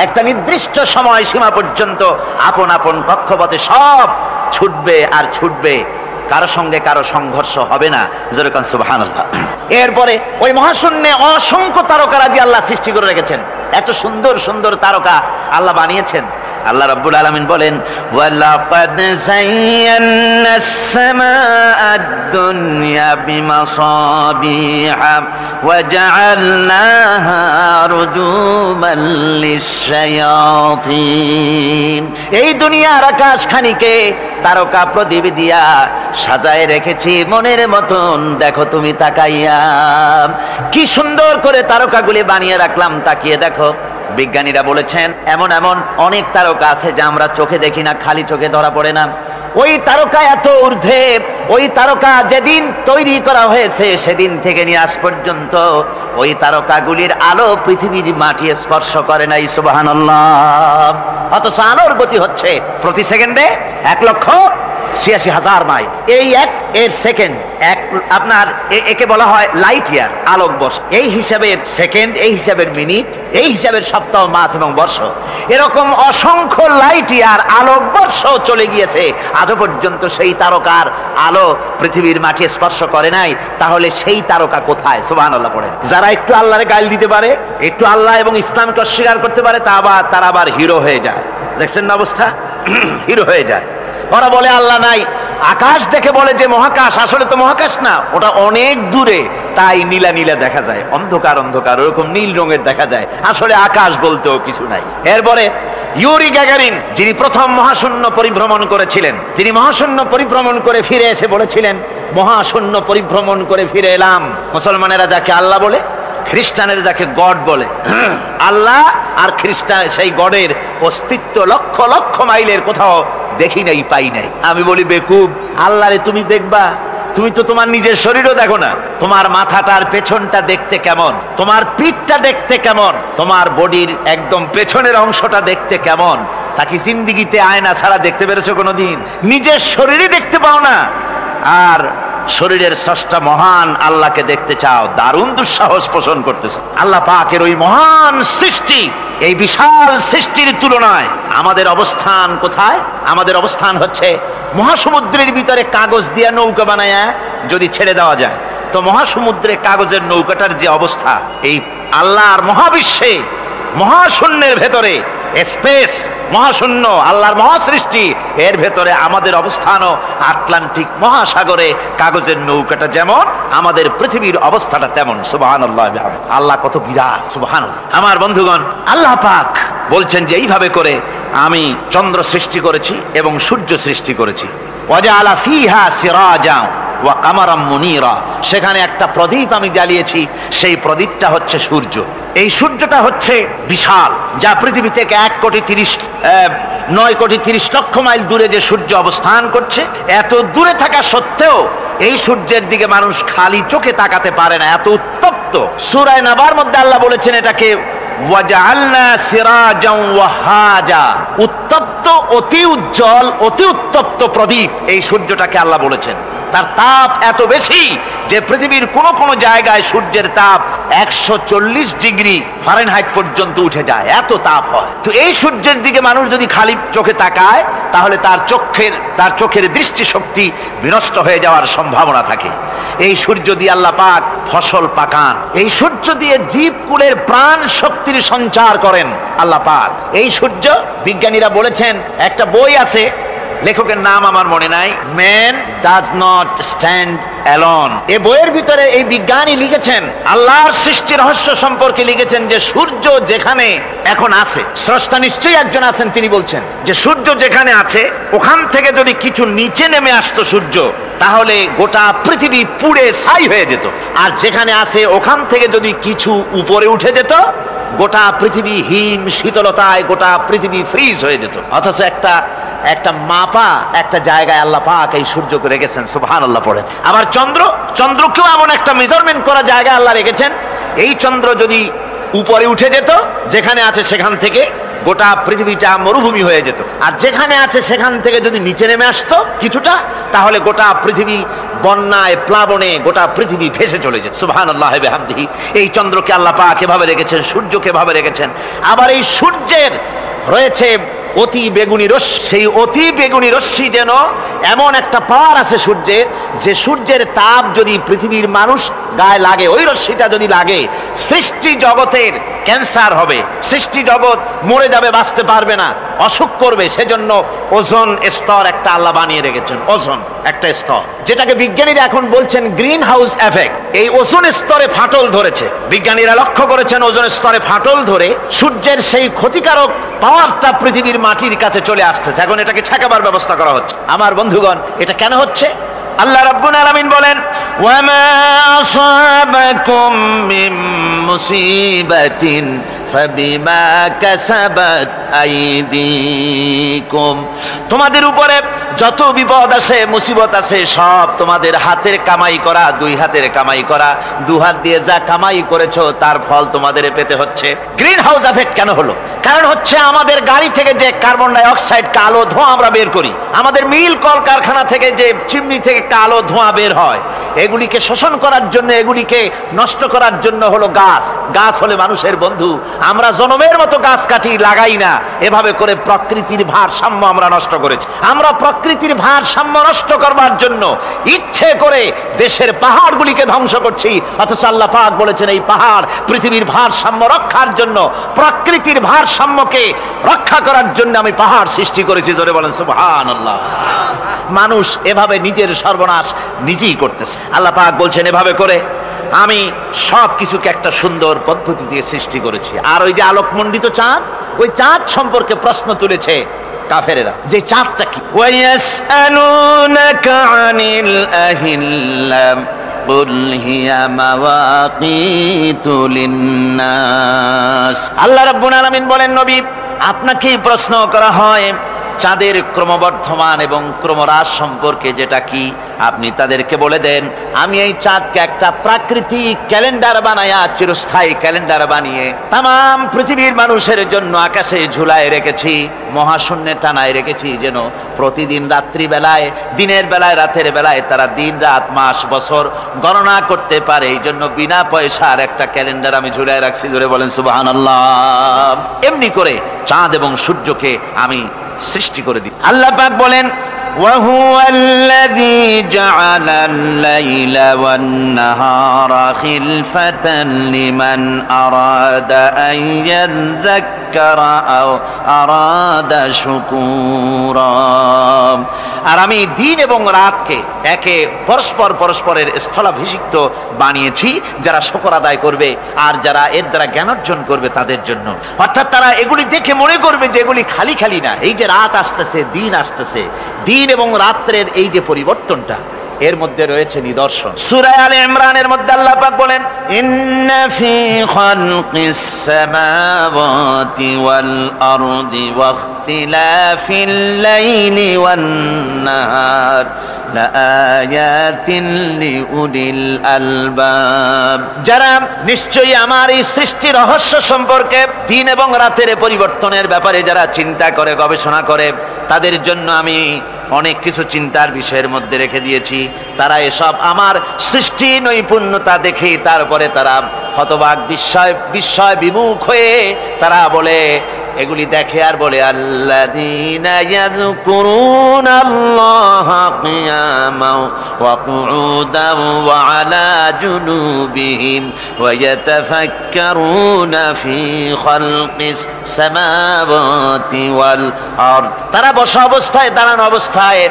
একটা নির্দিষ্ট সময় সীমা পর্যন্ত আপন আপন কক্ষপথে সব ছুটবে আর ছুটবে, কারো সঙ্গে কারো সংঘর্ষ হবে না। যেরকম সুবহানাল্লাহ। এরপরে ওই মহাশূন্যে অসংখ্য তারকারাজি আল্লাহ সৃষ্টি করে রেখেছেন। এত সুন্দর সুন্দর তারকা আল্লাহ বানিয়েছেন। আল্লাহ রাব্বুল আলামিন বলেন ওয়ালাকাদ যায়্যানাস সামাআদ দুনিয়া বিমাসাবিহা ওয়া জাআলনাহা রুজুমান লিশ-শায়াতিন। এই দুনিয়ার আকাশখানিকে তারকা প্রদীপ দিয়া সাজায় রেখেছি মনের মতন, দেখো তুমি তাকাইয়া, কি সুন্দর করে তারকাগুলি বানিয়ে রাখলাম, তাকিয়ে দেখো। বিজ্ঞানীরা বলেছেন এমন এমন অনেক তারকা আছে যা আমরা চোখে দেখি না, খালি চোখে ধরা পড়ে না। ওই তারকা এত ঊর্ধ্বে, ওই তারকা যেদিন তৈরি করা হয়েছে সেদিন থেকে নিয়ে আজ পর্যন্ত ওই তারকাগুলির আলো পৃথিবীর মাটি স্পর্শ করে নাই। সুবহানাল্লাহ। অথচ আলোর গতি হচ্ছে প্রতি সেকেন্ডে 1,86,000 মাইল। এই এর সেকেন্ড এক, আপনার একে বলা হয় লাইট ইয়ার, আলোক বর্ষ। এই হিসাবের সেকেন্ড, এই হিসাবের মিনিট, এই হিসাবের সপ্তাহ, মাস এবং বর্ষ, এরকম অসংখ্য লাইট ইয়ার আলোক বর্ষ চলে গিয়েছে, আজও পর্যন্ত সেই তারকার আলো পৃথিবীর মাটি স্পর্শ করে নাই। তাহলে সেই তারকা কোথায়? সুবহানাল্লাহ পড়ে। যারা একটু আল্লাহরে গাল দিতে পারে, একটু আল্লাহ এবং ইসলামকে অস্বীকার করতে পারে, তারা আবার হিরো হয়ে যায়। দেখছেন না অবস্থা? হিরো হয়ে যায়। ওরা বলে আল্লাহ নাই, আকাশ দেখে বলে যে মহাকাশ, আসলে তো মহাকাশ না, ওটা অনেক দূরে, তাই নীলা নীলা দেখা যায়, অন্ধকার অন্ধকার ওরকম নীল রঙের দেখা যায়, আসলে আকাশ বলতেও কিছু নাই। এরপরে ইউরি গ্যাগারিন, যিনি প্রথম মহাশূন্য পরিভ্রমণ করেছিলেন, তিনি মহাশূন্য পরিভ্রমণ করে ফিরে এসে বলেছিলেন মহাশূন্য পরিভ্রমণ করে ফিরে এলাম। মুসলমানেরা যাকে আল্লাহ বলে, খ্রিস্টানের যাকে গড বলে, আল্লাহ আর খ্রিস্টান সেই গডের অস্তিত্ব লক্ষ লক্ষ মাইলের কোথাও দেখি নাই, পাই নাই। আমি বলি বেকুব, আল্লাহরে তুমি দেখবা, তুমি তো তোমার নিজের শরীরও দেখো না। তোমার মাথাটার পেছনটা দেখতে কেমন, তোমার পিঠটা দেখতে কেমন, তোমার বডির একদম পেছনের অংশটা দেখতে কেমন, তা কি জিন্দিগিতে আয়না ছাড়া দেখতে পেরেছো কোনোদিন? নিজের শরীরই দেখতে পাও না, আর শরীরের স্রষ্টা মহান আল্লাহকে দেখতে চাও, দারুণ দুঃসাহস পোষণ করতেছে। আল্লাহ পাকের ওই মহান সৃষ্টি, এই বিশাল সৃষ্টির তুলনায় আমাদের অবস্থান কোথায়? আমাদের অবস্থান হচ্ছে মহাসমুদ্রের ভিতরে কাগজ দিয়া নৌকা বানায়া যদি ছেড়ে দেওয়া যায়, তো মহাসমুদ্রে কাগজের নৌকাটার যে অবস্থা, এই আল্লাহর মহাবিশ্বে মহাশূন্যের ভেতরে স্পেস, মহাশূন্য আল্লাহর মহাসৃষ্টি, এর ভেতরে আমাদের অবস্থানও আটলান্টিক মহাসাগরে কাগজের নৌকাটা যেমন, আমাদের পৃথিবীর অবস্থাটা তেমন। সুবহানাল্লাহ, আল্লাহ কত বিরাট, সুবহানাল্লাহ। আমার বন্ধুগণ, আল্লাহ পাক বলছেন যে এইভাবে করে আমি চন্দ্র সৃষ্টি করেছি এবং সূর্য সৃষ্টি করেছি। ওয়াজআলা ফিহা সিরাজা ওয়া কামারাম মুনীরা, সেখানে একটা প্রদীপ আমি জ্বালিয়েছি, সেই প্রদীপটা হচ্ছে সূর্য। এই সূর্যটা হচ্ছে বিশাল, যা পৃথিবী থেকে 9,30,00,000 মাইল দূরে যে সূর্য অবস্থান করছে, এত দূরে থাকা সত্ত্বেও এই সূর্যের দিকে মানুষ খালি চোখে তাকাতে পারে না, এত উত্তপ্ত। সূরা নাবার মধ্যে আল্লাহ বলেছেন এটাকে ওয়াজআলনা সিরাজাও ওয়াহাজা, উত্তপ্ত, অতি উজ্জ্বল, অতি উত্তপ্ত প্রদীপ এই সূর্যটাকে আল্লাহ বলেছেন। তার তাপ এত বেশি যে পৃথিবীর কোন কোন জায়গায় সূর্যের তাপ 140 ডিগ্রি ফারেনহাইট পর্যন্ত উঠে যায়, এত তাপ হয়। তো এই সূর্যের দিকে মানুষ যদি খালি চোখে তাকায়, তাহলে তার চোখের দৃষ্টিশক্তি বিনষ্ট হয়ে যাওয়ার সম্ভাবনা থাকে। এই সূর্য দিয়ে আল্লাহ পাক ফসল পাকান, এই সূর্য দিয়ে জীবকুলের প্রাণ শক্তির সঞ্চার করেন আল্লাহ পাক। এই সূর্য, বিজ্ঞানীরা বলেছেন, একটা বই আছে, লেখকের নাম আমার মনে নাই, man does not stand alone. এই বইয়ের ভিতরে এই বিজ্ঞানী লিখেছেন, আল্লাহর সৃষ্টি রহস্য সম্পর্কে লিখেছেন যে সূর্য যেখানে এখন আছে, স্রষ্টা নিশ্চয়ই একজন আছেন, তিনি বলছেন যে সূর্য যেখানে আছে ওখান থেকে যদি কিছু নিচে নেমে আসতো সূর্য, তাহলে গোটা পৃথিবী পুড়ে ছাই হয়ে যেত। আর যেখানে আছে ওখান থেকে যদি কিছু উপরে উঠে যেত, গোটা পৃথিবী হিম শীতলতায় গোটা পৃথিবী ফ্রিজ হয়ে যেত। অথচ একটা মাপা একটা জায়গায় আল্লাহ পাক এই সূর্যকে রেখেছেন, সুবহানাল্লাহ পড়েন। আবার চন্দ্রকেও এমন একটা মেজারমেন্ট করা জায়গায় আল্লাহ রেখেছেন, এই চন্দ্র যদি উপরে উঠে যেত, যেখানে আছে সেখান থেকে গোটা পৃথিবীটা মরুভূমি হয়ে যেত। আর যেখানে আছে সেখান থেকে যদি নিচে নেমে আসতো কিছুটা, তাহলে গোটা পৃথিবী বন্যায় প্লাবনে গোটা পৃথিবী ভেসে চলে যেত। সুবহানাল্লাহি ওয়া বিহামদিহি। এই চন্দ্রকে আল্লাহ পাক এভাবে রেখেছেন, সূর্যকে এভাবে রেখেছেন। আবার এই সূর্যের রয়েছে অতি বেগুনি রশ্মি, সেই অতি বেগুনি রশ্মি যেন এমন একটা পাওয়ার আছে সূর্যের, যে সূর্যের তাপ যদি পৃথিবীর মানুষ গায়ে লাগে, ওই রশ্মিটা যদি লাগে, সৃষ্টি জগতের ক্যান্সার হবে, সৃষ্টি জগৎ মরে যাবে, বাঁচতে পারবে না, অসুখ করবে। সেজন্য ওজোন স্তর একটা আল্লাহ বানিয়ে রেখেছেন, ওজোন একটা স্তর, যেটাকে বিজ্ঞানীরা এখন বলছেন গ্রিন হাউস এফেক্ট। এই ওজোন স্তরে ফাটল ধরেছে, বিজ্ঞানীরা লক্ষ্য করেছেন ওজোন স্তরে ফাটল ধরে সূর্যের সেই ক্ষতিকারক পাওয়ারটা পৃথিবীর মাটির কাছে চলে আসতেছে। এখন এটাকে ঠেকাবার ব্যবস্থা করা হচ্ছে। আমার বন্ধুগণ, এটা কেন হচ্ছে? আল্লাহ রাব্বুল আলামিন বলেন, ওয়ামা আসাবাকুম মিন মুসিবাতিন ফাবিমা কাসাবাত আইদিকুম, তোমাদের উপরে যত বিপদ আছে, মুসিবত আছে, সব তোমাদের হাতের কামাই করা, দুই হাতের কামাই করা, দু হাত দিয়ে যা কামাই করেছো তার ফল তোমাদের পেতে হচ্ছে। গ্রিন হাউস এফেক্ট কেন হলো? কারণ হচ্ছে আমাদের গাড়ি থেকে যে কার্বন ডাই অক্সাইড, কালো ধোঁয়া আমরা বের করি, আমাদের মিল কল কারখানা থেকে যে চিমনি থেকে কালো ধোঁয়া বের হয়, এগুলিকে শোষণ করার জন্য, এগুলিকে নষ্ট করার জন্য হলো গাছ। গাছ হলে মানুষের বন্ধু। আমরা জনমের মতো গাছ কাটি, লাগাই না। এভাবে করে প্রকৃতির ভারসাম্য আমরা নষ্ট করেছি। আমরা প্রকৃতির ভারসাম্য নষ্ট করবার জন্য ইচ্ছে করে দেশের পাহাড়গুলিকে ধ্বংস করছি। অথচ আল্লাহ পাক বলেছেন, এই পাহাড় পৃথিবীর ভারসাম্য রক্ষার জন্য, প্রকৃতির ভারসাম্যকে রক্ষা করার জন্য আমি পাহাড় সৃষ্টি করেছি। জোরে বলেন সুবহানাল্লাহ। মানুষ এভাবে নিজের সর্বনাশ নিজেই করতেছে। আল্লাহ পাক বলছেন, এভাবে করে আমি সব কিছুকে একটা সুন্দর পদ্ধতি দিয়ে সৃষ্টি করেছি। আর ওই যে আলোকমণ্ডিত চাঁদ, ওই চাঁদ সম্পর্কে প্রশ্ন তুলেছে কাফেরেরা, যে চাঁদটা কি? ওয়ায়াসআলুনাকা আনিল আহিল্লাম কুল হিয়া মাওয়াকিতু লিন্নাস। আল্লাহ রাব্বুল আলামিন বলেন, নবী আপনাকেই প্রশ্ন করা হয় চাঁদের ক্রমবর্ধমান এবং ক্রমহ্রাস সম্পর্কে, যেটা কি আপনি তাদেরকে বলে দেন। আমি এই চাঁদকে একটা প্রাকৃতিক ক্যালেন্ডার বানায়া, চিরস্থায়ী ক্যালেন্ডার বানিয়ে তাম পৃথিবীর মানুষের জন্য আকাশে ঝুলায় রেখেছি, মহাশূন্যে টানায় রেখেছি, যেন প্রতিদিন রাত্রি বেলায়, দিনের বেলায়, রাতের বেলায় তারা দিন রাত মাস বছর গণনা করতে পারে। এই জন্য বিনা পয়সার একটা ক্যালেন্ডার আমি ঝুলায় রাখছি। জোরে বলেন সুবহানাল্লাহ। এমনি করে চাঁদ এবং সূর্যকে আমি সৃষ্টি করে দিই। আল্লাহ পাক বলেন, وهو الذي جعل الليل والنهار خلفة لمن أراد أن يذكر أو أراد شكورا। আর আমি দিন এবং রাতকে একে পরস্পরের স্থলাভিষিক্ত বানিয়েছি যারা শুকর আদায় করবে আর যারা এর দ্বারা জ্ঞান অর্জন করবে তাদের জন্য। অর্থাৎ তারা এগুলি দেখে মনে করবে যে এগুলি খালি খালি না, এই যে রাত আসতেছে দিন আসতেছে, দিন এবং রাত্রের এই যে পরিবর্তনটা এর মধ্যে রয়েছে নিদর্শন। সূরা আলে ইমরানের মধ্যে আল্লাহ পাক বলেন ইন্না ফি খালকিস সামাওয়াতি ওয়াল আরদি ওয়াখতিলাফিল লাইলি ওয়ান নাহার লাআয়াতিন লিউলিল আলবাব। যারা নিশ্চয়ই আমার এই সৃষ্টি রহস্য সম্পর্কে দিন এবং রাতের পরিবর্তনের ব্যাপারে যারা চিন্তা করে গবেষণা করে তাদের জন্য আমি অনেক কিছু চিন্তার বিষয়ের মধ্যে রেখে দিয়েছি। তারা এসব আমার সৃষ্টি নৈপুণ্যতা দেখে তারপরে তারা হতবাক বিস্ময় বিমুখ হয়ে তারা বলে, এগুলি দেখে আর বলে আল্লাযীনা ইয়াযকুরুনাল্লাহা কিয়ামান ওয়া কুউদান ওয়া আলা জুনুবিহিম ওয়া ইয়াতাফাক্কারুনা ফি খালকিস সামাওয়াতি ওয়াল আরদ। তারা বসা অবস্থায় দাঁড়ানো অবস্থায়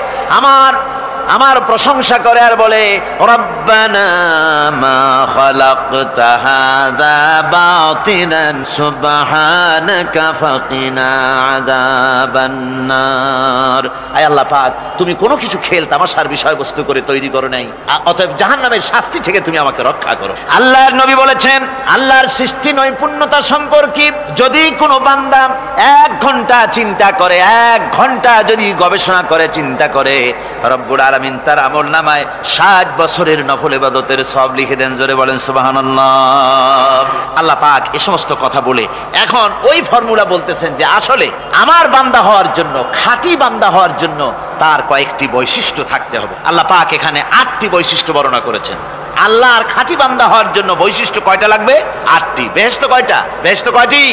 আমার প্রশংসা করে আর বলে রব্বানা মা খালাকতা হাযা বাতিলান সুবহানাকা ফাকিনা আযাবান নার। আয় আল্লাহ পাক, তুমি কোনো কিছু খেল তামাশার বিষয়বস্তু করে তৈরি করো নাই, অতএব জাহান্নামের শাস্তি থেকে তুমি আমাকে রক্ষা করো। আল্লাহর নবী বলেছেন আল্লাহর সৃষ্টি নৈপুণ্যতা সম্পর্কে যদি কোনো বান্দা 1 ঘন্টা চিন্তা করে, 1 ঘন্টা যদি গবেষণা করে চিন্তা করে, রব্বুল আলামিন তার আমলনামায় 60 বছরের নফল ইবাদতের সওয়াব লিখে দেন। জোরে বলেন সুবহানাল্লাহ। আল্লাহ পাক এই সমস্ত কথা বলে এখন ওই ফর্মুলা বলতেছেন যে আসলে আমার বান্দা হওয়ার জন্য, খাঁটি বান্দা হওয়ার জন্য তার কয়েকটি বৈশিষ্ট্য থাকতে হবে। আল্লাহ পাক এখানে 8টি বৈশিষ্ট্য বর্ণনা করেছেন। আল্লাহর খাঁটি বান্দা হওয়ার জন্য বৈশিষ্ট্য কয়টা লাগবে? 8টি। বেহেশত কয়টা? বেহেশত কয়টি?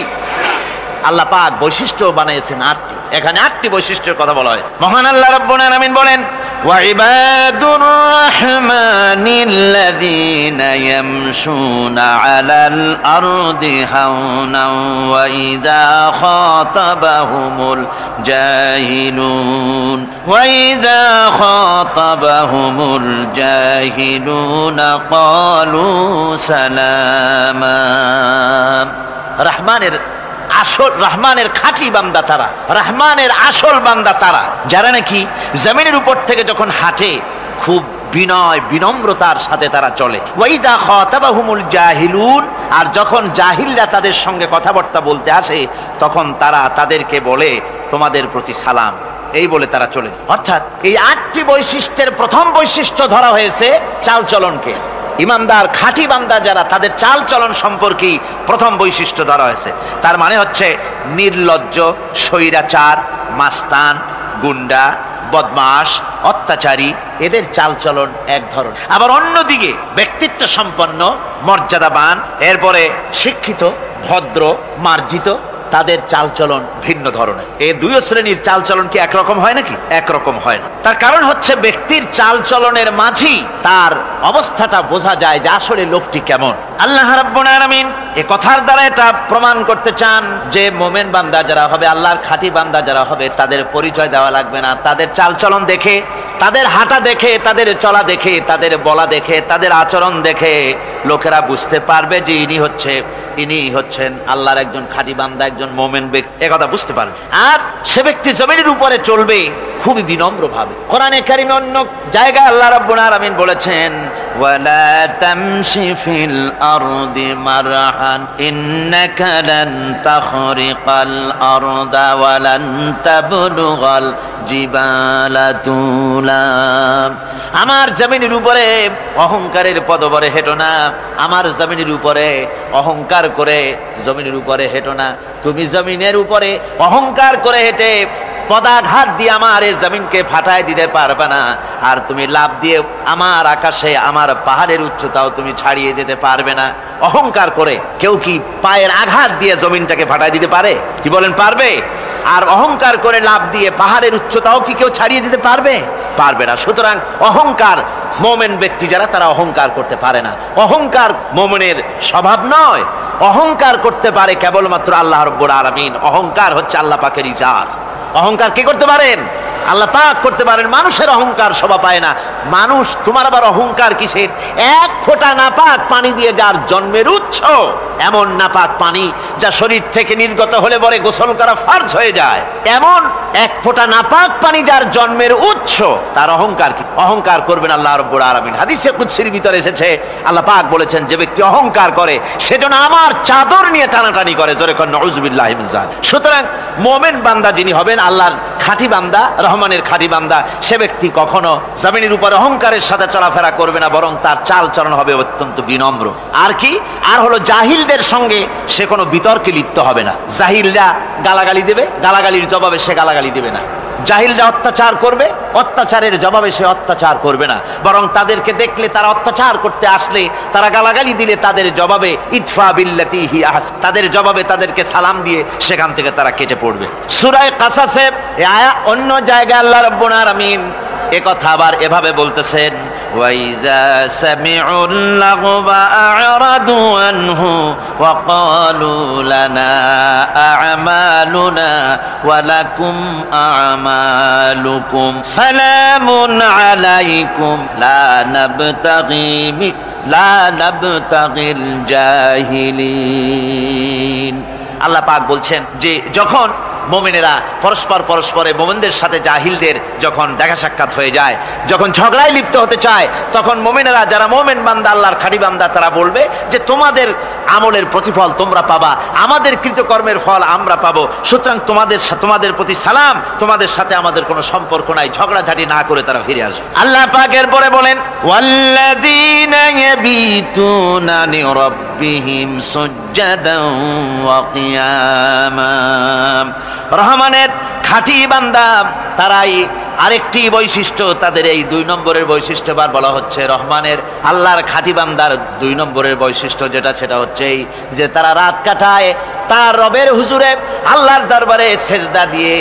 আল্লাহ পাক বৈশিষ্ট্য বানিয়েছেন 8টি। এখানে 8টি বৈশিষ্ট্যের কথা বলা হয়েছে। মহান আল্লাহ রাব্বুল আলামিন বলেন ওয়া ইবাদুর রাহমানিল্লাযীনা ইয়ামশুনা আলাল আরদি হাওনান ওয়া ইযা খাতাবাহুমুল জাহিলুন ক্বালু সালামা। রহমানের খাঁটি বান্দা তারা, রহমানের আসল বান্দা তারা যারা নাকি জমিনের উপর থেকে যখন হাঁটে খুব বিনয় বিনম্রতার সাথে তারা চলে। ওয়াইদা খাতাবাহুমুল জাহিলুন, আর যখন জাহিলরা তাদের সঙ্গে কথাবার্তা বলতে আসে তখন তারা তাদেরকে বলে তোমাদের প্রতি সালাম, এই বলে তারা চলে। অর্থাৎ এই 8টি বৈশিষ্ট্যের প্রথম বৈশিষ্ট্য ধরা হয়েছে চালচলনকে। ইমানদার খাঁটি বান্দা যারা তাদের চাল চলন সম্পর্কে প্রথম বৈশিষ্ট্য ধরা হয়েছে। তার মানে হচ্ছে নির্লজ্জ, স্বৈরাচার, মাস্তান, গুন্ডা, বদমাশ, অত্যাচারী, এদের চালচলন এক ধরন। আবার অন্যদিকে ব্যক্তিত্ব সম্পন্ন, মর্যাদাবান, এরপরে শিক্ষিত, ভদ্র, মার্জিত, তাদের চালচলন ভিন্ন ধরনের। এই 2 শ্রেণীর চালচলন কি একরকম হয় নাকি? একরকম হয় না। তার কারণ হচ্ছে ব্যক্তির চালচলনের মাঝেই তার অবস্থাটা বোঝা যায় যে আসলে লোকটি কেমন। আল্লাহ রাব্বুল আলামিন এই কথার দ্বারা এটা প্রমাণ করতে চান যে মুমিন বান্দা যারা হবে, আল্লাহর খাঁটি বান্দা যারা হবে, তাদের পরিচয় দেওয়া লাগবে না। তাদের চালচলন দেখে, তাদের হাঁটা দেখে, তাদের চলা দেখে, তাদের বলা দেখে, তাদের আচরণ দেখে লোকেরা বুঝতে পারবে যে ইনি হচ্ছেন আল্লাহর একজন খাঁটি বান্দা, একজন মুমিন ব্যক্তি, একথা বুঝতে পারবে। আর সে ব্যক্তি জমিনের উপরে চলবে খুবই বিনম্র ভাবে। কোরআনে কারিমে অন্য জায়গায় আল্লাহ রাব্বুল আলামিন বলেছেন ওয়ালা তামশি ফিল আরদি মারহান ইন্নাকা লান তাখরিকাল আরদা ওয়া লান তাবলুগাল জিবালা তুলা। আমার জমিনের উপরে অহংকারের পদবরে হেঁটো না, আমার জমিনের উপরে অহংকার করে জমিনের উপরে হেঁটো না। তুমি জমিনের উপরে অহংকার করে হেঁটে পদাঘাত দিয়ে আমার এই জমিনকে ফাটায় দিতে পারবে না, আর তুমি লাফ দিয়ে আমার আকাশে আমার পাহাড়ের উচ্চতাও তুমি ছাড়িয়ে যেতে পারবে না। অহংকার করে কেউ কি পায়ের আঘাত দিয়ে জমিনটাকে ফাটায় দিতে পারে? কি বলেন, পারবে? আর অহংকার করে লাফ দিয়ে পাহাড়ের উচ্চতাও কি কেউ ছাড়িয়ে যেতে পারবে? পারবে না। সুতরাং অহংকার, মোমেন ব্যক্তি যারা, তারা অহংকার করতে পারে না। অহংকার মোমেনের স্বভাব নয়। অহংকার করতে পারে কেবলমাত্র আল্লাহ রাব্বুল আলামিন। অহংকার হচ্ছে আল্লাহ পাকের ইজাত। অহংকার কে করতে পারেন? আল্লাহ পাক করতে পারেন। মানুষের অহংকার শোভা পায় না। মানুষ, তোমার আবার অহংকার কিসের? এক ফোঁটা নাপাক পানি দিয়ে যার জন্মের উৎস, এমন নাপাক পানি যা শরীর থেকে নির্গত হলে পরে গোসল করা ফরজ হয়ে যায়, এমন এক ফোঁটা নাপাক পানি যার জন্মের উৎস, তার অহংকার কি? অহংকার করবেন আল্লাহ রাব্বুল আলামিন। হাদিসে কুদসির ভিতরে এসেছে, আল্লাহ পাক বলেছেন, যে ব্যক্তি অহংকার করে সেজন্য আমার চাদর নিয়ে টানাটানি করে। জোরে কোন নাউযুবিল্লাহি মিন যালিক। সুতরাং মুমিন বান্দা যিনি হবেন, আল্লাহর খাঁটি বান্দা, রহমানের খাঁটি বান্দা, সে ব্যক্তি কখনো জমিনের উপর অহংকারের সাথে চলাফেরা করবে না, বরং তার চাল চলন হবে অত্যন্ত বিনম্র। আর কি? আর হলো জাহিলদের সঙ্গে সে কোনো বিতর্কে লিপ্ত হবে না। জাহিলরা গালাগালি দেবে, গালাগালির জবাবে সে গালাগালি দেবে না। জাহিলরা অত্যাচার করবে, অত্যাচারের জবাবে সে অত্যাচার করবে না, বরং তাদেরকে দেখলে, তারা অত্যাচার করতে আসলে, তারা গালাগালি দিলে তাদের জবাবে ইদফা বিল্লাতি হি আহসান, তাদের জবাবে তাদেরকে সালাম দিয়ে সেখান থেকে তারা কেটে পড়বে। সূরা কাসাসে অন্য জায়গায় আল্লাহ রাব্বুল আলামিন একথা আবার এভাবে বলতেছেন, ওয়াইজা সামিউল লাগবা আ'রাদু আনহু ওয়া ক্বালু লানা আ'মালুনা ওয়া লাকুম আ'মালুকুম সালামুন আলাইকুম লা নাবতাগিল জাহিলিন। আল্লাহ পাক বলছেন যে যখন মুমিনেরা পরস্পরে মুমিনদের সাথে জাহিলদের যখন দেখা সাক্ষাৎ হয়ে যায়, যখন ঝগড়ায় লিপ্ত হতে চায়, তখন মুমিনেরা, যারা মুমিন বান্দা, আল্লাহর খাঁটি বান্দা, তারা বলবে যে তোমাদের আমলের প্রতিফল তোমরা পাবা, আমাদের কৃতকর্মের ফল আমরা পাবো। সুতরাং তোমাদের প্রতি সালাম, তোমাদের সাথে আমাদের কোনো সম্পর্ক নাই। ঝগড়াঝাটি না করে তারা ফিরে আসবে। আল্লাহ পাক এরপরে বলেন, ওয়াল্লাযীনা ইয়াবিতুনা লিরাব্বিহিম সুজদান ওয়া কিয়ামা। রহমানের খাঁটি বান্দা তারাই আরেকটি বৈশিষ্ট্য, তাদের এই 2 নম্বরের বৈশিষ্ট্য বার বলা হচ্ছে। রহমানের, আল্লাহর খাঁটি বান্দার 2 নম্বরের বৈশিষ্ট্য যেটা, সেটা হচ্ছে এই যে তারা রাত কাটায় তার রবের হুজুরে, আল্লাহর দরবারে সেজদা দিয়ে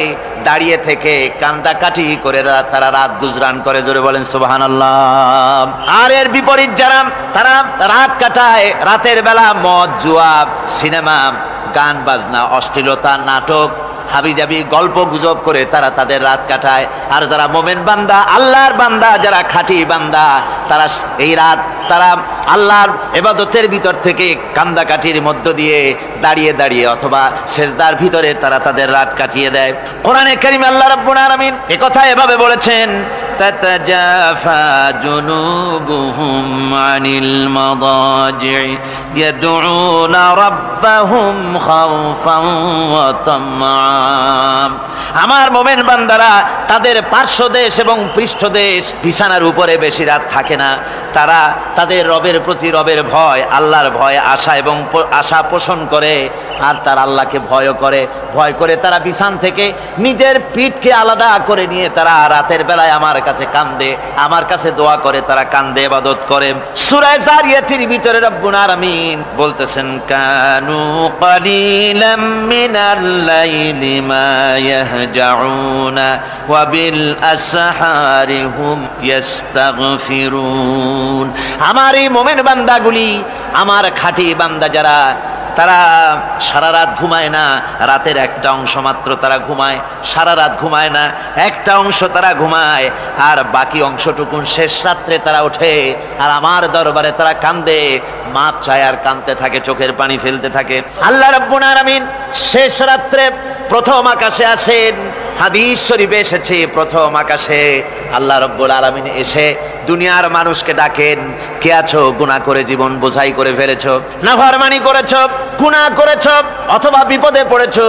দাঁড়িয়ে থেকে কান্দাকাটি করে তারা রাত গুজরান করে। জোরে বলেন সুবহানাল্লাহ। আর এর বিপরীত যারা, তারা রাত কাটায় রাতের বেলা মদ, জুয়া, সিনেমা, গান বাজনা, অশ্লীলতা, নাটক, হাবিজাবি গল্প গুজব করে তারা তাদের রাত কাটায়। আর যারা মুমিন বান্দা, আল্লাহর বান্দা, যারা খাঁটি বান্দা, তারা এই রাত তারা আল্লাহর ইবাদতের ভিতর থেকে কান্দাকাটির মধ্য দিয়ে দাঁড়িয়ে দাঁড়িয়ে অথবা সেজদার ভিতরে তারা তাদের রাত কাটিয়ে দেয়। কোরআনে কারীমে আল্লাহ রাব্বুল আলামিন একথা এভাবে বলেছেন, তাতাজাফা জুনুবুহুম আনিল মাদাজি' ইয়াদউনা রাব্বাহুম খাওফান ওয়া তামআন। আমার মুমিন বান্দারা তাদের পার্শ্বদেশ এবং পৃষ্ঠদেশ বিছানার উপরে বেশি রাত থাকে না। তারা তাদের রবের প্রতি, রবের ভয়, আল্লাহর ভয়, আশা এবং আশা পোষণ করে। আর তারা আল্লাহকে ভয় করে তারা বিছান থেকে নিজের পিঠকে আলাদা করে নিয়ে তারা রাতের বেলায় আমার কাছে কান্দে, আমার কাছে দোয়া করে, তারা কান্দে, ইবাদত করে। সূরা যারিয়াতের ভিতরে রব্বুল আলামিন বলতেছেন, কানু কালিলাম মিনাল লাইলি মা ইয়াহজাউনা ওয়া বিল আসহারি হুম ইস্তাগফিরুন। আমার এই মুমিন বান্দাগুলি, আমার খাঁটি বান্দা যারা, তারা সারা রাত ঘুমায় না, রাতের একটা অংশ মাত্র তারা ঘুমায়, সারা রাত ঘুমায় না, একটা অংশ তারা ঘুমায়, আর বাকি অংশটুকু শেষ রাত্রে তারা ওঠে আর আমার দরবারে তারা কান্দে, মাপ চায় আর কাঁদতে থাকে, চোখের পানি ফেলতে থাকে। আল্লাহ রাব্বুল আলামিন শেষ রাত্রে প্রথম আকাশে আসেন। হাদিস শরীফে এসেছে, প্রথম আকাশে আল্লাহ রাব্বুল আলামিন এসে দুনিয়ার মানুষকে ডাকেন, কে আছো? গুনাহ করে জীবন বোঝাই করে ফেলেছো, নাফরমানি করেছো, গুনাহ করেছো, অথবা বিপদে পড়েছো,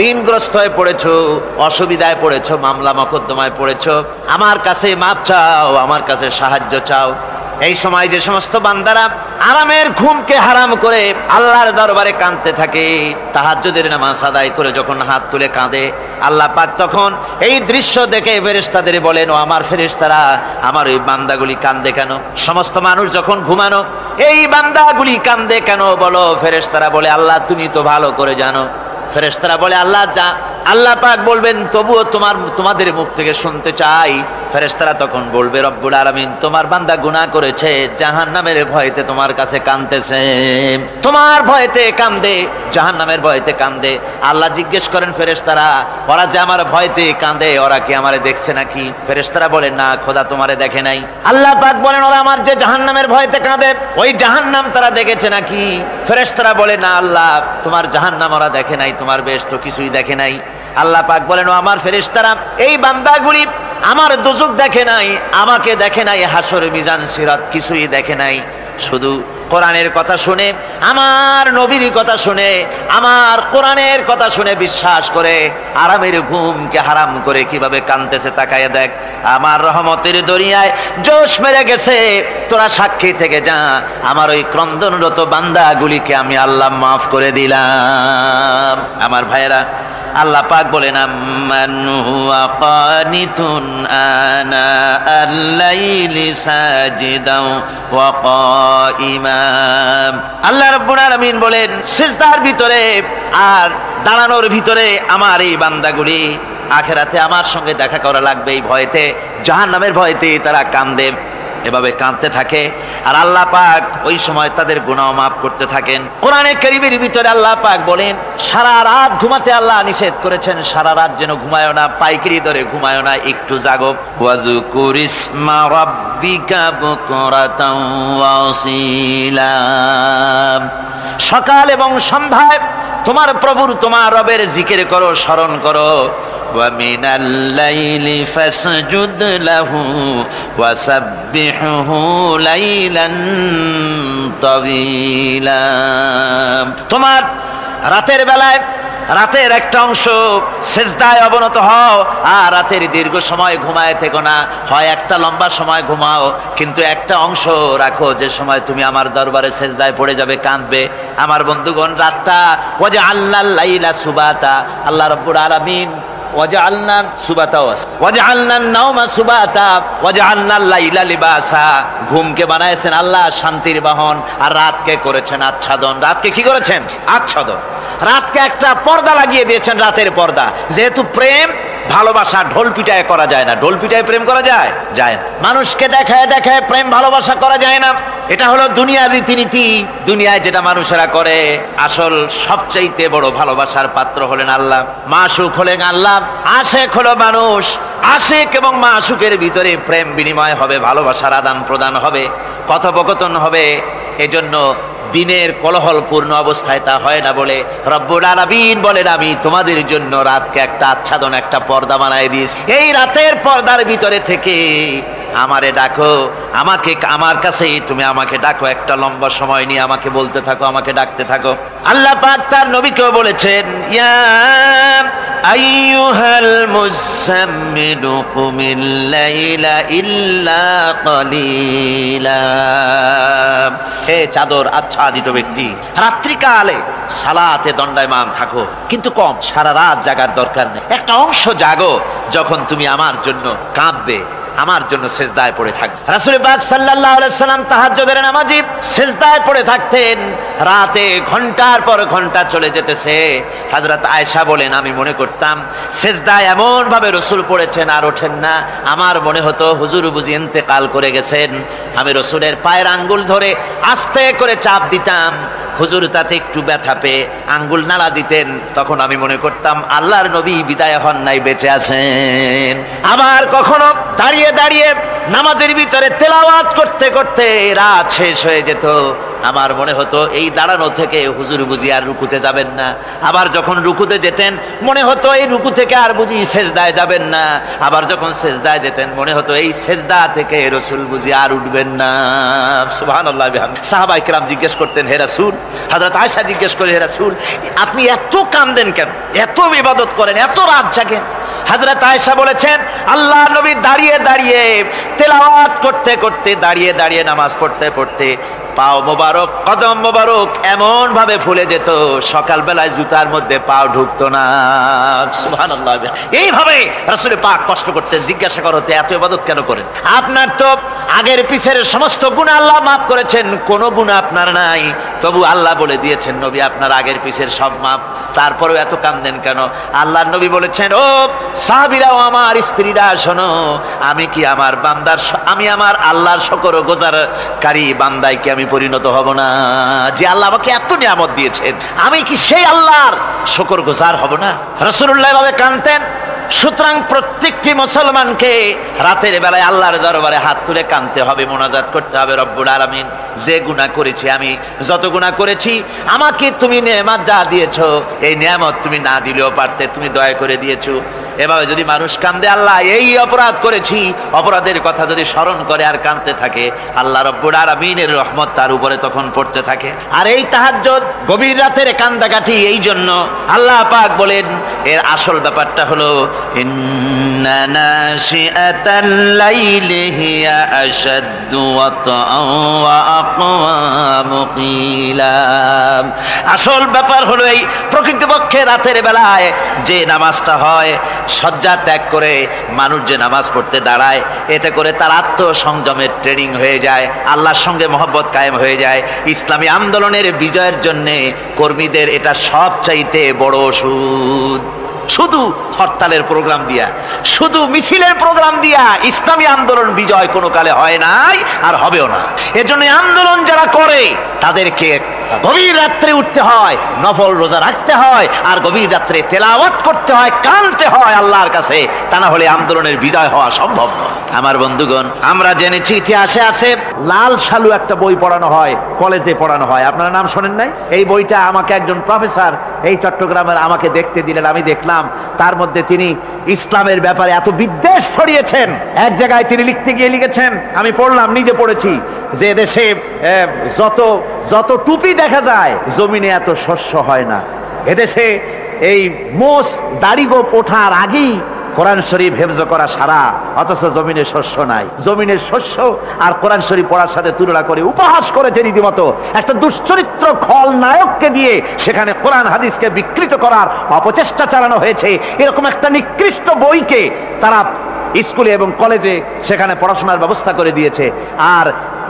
ঋণগ্রস্ত হয়ে পড়েছো, অসুবিধায় পড়েছো, মামলা মকদ্দমায় পড়েছো, আমার কাছে মাপ চাও, আমার কাছে সাহায্য চাও। এই সময় যে সমস্ত বান্দারা আরামের ঘুমকে হারাম করে আল্লাহর দরবারে কাঁদতে থাকে, তাহাজ্জুদের নামাজ আদায় করে যখন হাত তুলে কাঁদে, আল্লাহ পাক তখন এই দৃশ্য দেখে ফেরেশতাদের বলেন, ও আমার ফেরেশতারা, আমার ওই বান্দাগুলি কাঁদে কেন? সমস্ত মানুষ যখন ঘুমানো, এই বান্দাগুলি কাঁদে কেন বলো? ফেরেশতারা বলে, আল্লাহ তুমি তো ভালো করে জানো। ফেরেশতারা বলে, আল্লাহ পাক বলবেন, তবুও তোমাদের মুখ থেকে শুনতে চাই। ফেরেশতারা তখন বলবে, রব্বুল আলামিন, তোমার বান্দা গুনাহ করেছে, জাহান্নামের ভয়তে তোমার কাছে কাঁদতেছে, তোমার ভয়তে কাঁদে, জাহান্নামের ভয়তে কাঁদে। আল্লাহ জিজ্ঞেস করেন, ফেরেশতারা, ওরা যে আমার ভয়তে কাঁদে, ওরা কি আমারে দেখছে নাকি? ফেরেশতারা বলেন, না খোদা তোমারে দেখে নাই। আল্লাহ পাক বলেন, ওরা আমার যে জাহান্নামের ভয়তে কাঁদে, ওই জাহান্নাম তারা দেখেছে নাকি? ফেরেশতারা বলে, না আল্লাহ, তোমার জাহান্নাম ওরা দেখে নাই, তোমার বেশ তো কিছুই দেখে নাই। আল্লাহ পাক বলেন, ও আমার ফেরেশতারা, এই বান্দাগুলি আমার দোজখ দেখে নাই, আমাকে দেখে নাই, হাসর মিজান সিরাত কিছুই দেখে নাই, শুধু কোরআনের কথা শুনে, আমার নবীর কথা শুনে, আমার কোরআনের কথা শুনে বিশ্বাস করে আরামের ঘুমকে হারাম করে কিভাবে কাঁদতেছে তাকায় দেখ। আমার রহমতের দরিয়ায় জোশ মেরে গেছে, তোরা সাক্ষী থেকে যা, আমার ওই ক্রন্দনরত বান্দাগুলিকে আমি আল্লাহ মাফ করে দিলাম। আমার ভাইয়েরা, আল্লাহ পাক বলেন, আম্মান হুয়া কানিতুন আনা আল-লাইলি সাজিদাও ওয়া কাইমাম। আল্লাহ রাব্বুল আলামিন বলেন, সিজদার ভিতরে আর দাঁড়ানোর ভিতরে আমার এই বান্দাগুলি আখিরাতে আমার সঙ্গে দেখা করা লাগবে এই ভয়তে, জাহান্নামের ভয়তে তারা কাঁদে, এভাবে কাঁদতে থাকে। আর আল্লাহ পাক ওই সময় তাদের গুনাহ মাফ করতে থাকেন। কোরআনে কারীমের ভিতরে আল্লাহ পাক বলেন, সারা রাত ঘুমাতে আল্লাহ নিষেধ করেছেন, সারা রাত যেন ঘুমায় না, পাইকারি ধরে ঘুমায় না, একটু জাগো। ওয়াজকুর ইসমা রাব্বিকা বুকরাতাও ওয়া আসীলা। সকাল এবং সন্ধ্যায় তোমার প্রভুর, তোমার রবের জিকির করো, স্মরণ করো। وَمِنَ اللَّيْلِ فَاسْجُدْ لَهُ وَسَبِّحْهُ لَيْلًا طَوِيلًا। তোমার রাতের বেলায়, রাতের একটা অংশ সেজদায় অবনত হও, আর রাতের দীর্ঘ সময় ঘুমায় থেকো না, হয় একটা লম্বা সময় ঘুমাও, কিন্তু একটা অংশ রাখো যে সময় তুমি আমার দরবারে সেজদায় পড়ে যাবে, কাঁদবে। আমার বন্ধুগণ, রাতটা ওয়াজআলনাল লাইলা সুবাতা, আল্লাহ রাব্বুল আলামিন ওয়াজআলনা সুবাতা ওয়াজআলনান নাওমা সুবাতা ওয়াজআলনাল লাইলা লিবাসা, ঘুমকে বানাইছেন আল্লাহ শান্তির বাহন, আর রাতকে করেছেন আচ্ছাদন। রাতকে কি করেছেন? আচ্ছাদন। রাতকে একটা পর্দা লাগিয়ে দিয়েছেন, রাতের পর্দা। যেহেতু প্রেম ভালোবাসা ঢোল পিটায় করা যায় না, ঢোল পিটায় প্রেম করা যায় যায় না, মানুষকে দেখায় দেখায় প্রেম ভালোবাসা করা যায় না। এটা হলো দুনিয়ার রীতিনীতি, দুনিয়ায় যেটা মানুষেরা করে। আসল সবচাইতে বড় ভালোবাসার পাত্র হলেন আল্লাহ, মাশুক হলেন আল্লাহ, আশেক হলো মানুষ। আশেক এবং মাশুকের ভিতরে প্রেম বিনিময় হবে, ভালোবাসার আদান প্রদান হবে, কথোপকথন হবে। এজন্য দিনের কোলাহলপূর্ণ অবস্থায় তা হয় না বলে রব্বুল আলামিন বলেন, আমি তোমাদের জন্য রাতকে একটা আচ্ছাদন, একটা পর্দা বানায় দিয়েছি। এই রাতের পর্দার ভিতরে থেকে আমারে ডাকো, আমাকে, আমার কাছেই তুমি আমাকে ডাকো, একটা লম্বা সময় নিয়ে আমাকে বলতে থাকো, আমাকে ডাকতে থাকো। আল্লাহ পাক তার নবীকেও বলেছেন, ইয়া আইয়ুহাল মুযাম্মিলু কুমিল লাইলা ইল্লা কালিলা। হে চাদর আচ্ছাদিত ব্যক্তি, রাত্রিকালে সালাতে দণ্ডায়মান থাকো, কিন্তু কম, সারা রাত জাগার দরকার নেই। একটা অংশ জাগো, যখন তুমি আমার জন্য কাঁদবে, আমার জন্য সেজদায় পড়ে থাকবে। রাসূল পাক সাল্লাল্লাহু আলাইহি সাল্লাম তাহাজ্জুদের নামাজি সেজদায় পড়ে থাকতেন, রাতে ঘন্টার পর ঘন্টা চলে যেতেছে। হযরত আয়েশা বলেন, আমি মনে করতাম সেজদায় এমন ভাবে রাসূল পড়েছেন আর ওঠেন না, আমার মনে হতো হুজুর বুঝি ইন্তেকাল করে গেছেন। আমি রাসূলের পায়ের আঙ্গুল ধরে আস্তে করে চাপ দিতাম, হুজুর তাতে একটু ব্যথা পেয়ে আঙ্গুল নাড়া দিতেন, তখন আমি মনে করতাম আল্লাহর নবী বিদায় হন নাই, বেঁচে আছেন। আবার কখনো দাঁড়িয়ে দাঁড়িয়ে নামাজের ভিতরে তেলাওয়াত করতে করতে রাত শেষ হয়ে যেত, আমার মনে হতো এই দাঁড়ানো থেকে হুজুর বুঝি আর রুকুতে যাবেন না। আবার যখন রুকুতে যেতেন মনে হতো এই রুকু থেকে আর বুঝি সেজদায় যাবেন না। আবার যখন সেজদায় যেতেন মনে হতো এই সেজদা থেকে রাসূল বুঝি আর উঠবেন না। সুবহানাল্লাহ। সাহাবায়ে কেরাম জিজ্ঞেস করতেন, হে রাসূল, হযরত আয়েশা জিজ্ঞেস করে, হে রাসূল, আপনি এত কাঁদেন কেন, এত ইবাদত করেন, এত রাত জাগেন? হযরত আয়েশা বলেছেন, আল্লাহ নবী দাঁড়িয়ে দাঁড়িয়ে তেলাওয়াত করতে করতে, দাঁড়িয়ে দাঁড়িয়ে নামাজ পড়তে পড়তে পাও মোবারক, কদম মোবারক এমন ভাবে ফুলে যেত, সকালবেলায় জুতার মধ্যে পাও ঢুকতো না। সুবহানাল্লাহ। এইভাবে রাসূল পাক কষ্ট করতেন। জিজ্ঞাসা করতে এত ইবাদত কেন করেন? আপনার তো আগের পিছের সমস্ত গুনাহ আল্লাহ মাফ করেছেন, কোনো গুনাহ আপনার নাই। তবু আল্লাহ বলে দিয়েছেন, নবী আপনার আগের পিছের সব মাফ, তারপরেও এত কাঁদেন কেন? আল্লাহর নবী বলেছেন, ও সাহাবীরাও, আমার স্ত্রীরা, শোনো, আমি কি আমার বান্দার, আমি আমার আল্লাহর শুকরগুজারকারী বান্দায় কি আমি পরিণত হব না? যে আল্লাহ আমাকে এত নিয়ামত দিয়েছেন, আমি কি সেই আল্লাহর শুকরগুজার হব না? রাসূলুল্লাহ এভাবে কাঁদতেন। সুতরাং প্রত্যেকটি মুসলমানকে রাতের বেলায় আল্লাহর দরবারে হাত তুলে কাঁদতে হবে, মোনাজাত করতে হবে, রব্বুল আলামিন, যে গুনাহ করেছি, আমি যত গুনাহ করেছি, আমাকে তুমি নেয়ামত যা দিয়েছো, এই নেয়ামত তুমি না দিলেও পারতে, তুমি দয়া করে দিয়েছো। এভাবে যদি মানুষ কাঁদে, আল্লাহ এই অপরাধ করেছি, অপরাধের কথা যদি স্মরণ করে আর কাঁদতে থাকে, আল্লাহ রব্বুল আলামিনের রহমত তার উপরে তখন পড়তে থাকে। আর এই তাহাজ্জুদ, গভীর রাতের কান্দাকাটি, এই জন্য আল্লাহ পাক বলেন, এর আসল ব্যাপারটা হলো ইন্না নাশিআতাল লাইলি হিয়া আশাদ্দু ওয়াতআন ওয়া আকওয়ামু কিলা। আসল ব্যাপার হলো এই প্রকৃতপক্ষে রাতের বেলায় যে নামাজটা হয়, শয্যা ত্যাগ করে মানুষ যে নামাজ পড়তে দাঁড়ায়, এতে করে তার আত্মসংযমের ট্রেনিং হয়ে যায়, আল্লাহর সঙ্গে মহব্বত কায়েম হয়ে যায়। ইসলামী আন্দোলনের বিজয়ের জন্য কর্মীদের এটা সবচাইতে বড় ওষুধ। শুধু হরতালের প্রোগ্রাম দিয়া, শুধু মিছিলের প্রোগ্রাম দিয়া ইসলামী আন্দোলন বিজয় কোনো কালে হয় নাই, আর হবেও না। এজন্য আন্দোলন যারা করে তাদেরকে গভীর রাত্রে উঠতে হয়, নফল রোজা রাখতে হয়, আর গভীর রাত্রে তেলাওয়াত করতে হয়, কানতে হয় আল্লাহর কাছে, তা না হলে আন্দোলনের বিজয় হওয়া সম্ভব নয়। আমার বন্ধুগণ, আমরা জেনেছি ইতিহাসে আছে, লাল সালু একটা বই পড়ানো হয়, কলেজে পড়ানো হয়, আপনারা নাম শোনেন নাই? এই বইটা আমাকে একজন প্রফেসর এই চট্টগ্রামের আমাকে দেখতে দিলেন, আমি দেখলাম। তার মধ্যে তিনি ইসলামের ব্যাপারে এত বিদ্বেষ ছড়িয়েছেন। এক জায়গায় তিনি লিখতে গিয়ে লিখেছেন, আমি পড়লাম, নিজে পড়েছি, যে দেশে যত টুপি দেখা যায়, জমিনে এত শস্য হয় না। এদেশে এই মোষ দাড়ি গোপ ওঠার আগেই কোরআন শরীফ হেফজ করা সারা, অথচ জমিনে শস্য নাই। জমিনের শস্য আর কোরআন শরীফ পড়ার সাথে তুলনা করে উপহাস করেছে রীতিমতো। একটা দুশ্চরিত্র খলনায়ককে দিয়ে সেখানে কোরআন হাদিসকে বিকৃত করার অপচেষ্টা চালানো হয়েছে। এরকম একটা নিকৃষ্ট বইকে তারা স্কুলে এবং কলেজে সেখানে পড়াশোনার ব্যবস্থা করে দিয়েছে। আর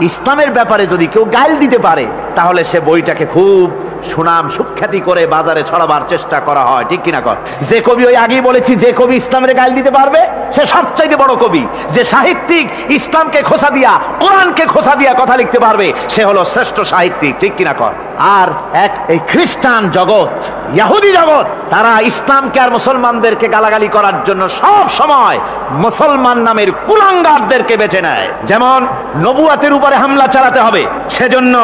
ইসলামের ব্যাপারে যদি কেউ গাইল দিতে পারে, তাহলে সে বইটাকে খুব সুনাম সুখ্যাতি করে বাজারে ছড়াবার চেষ্টা করা হয়, ঠিক কিনা কর? যে কবি, ওই আগেই বলেছি, যে কবি ইসলামের গাইল দিতে পারবে সে সবচাইতে বড় কবি। যে সাহিত্যিক ইসলামকে খোসা দিয়া, কোরআনকে খোসা দিয়া কথা লিখতে পারবে, সে হলো শ্রেষ্ঠ সাহিত্যিক, ঠিক কিনা কর? আর এই খ্রিস্টান জগৎ, ইহুদি জগৎ, তারা ইসলামকে আর মুসলমানদেরকে গালাগালি করার জন্য সব সময় মুসলমান নামের কুলাঙ্গারদেরকে বেছে নেয়। যেমন নবুয়াতের উপরে হামলা চালাতে হবে, সেজন্য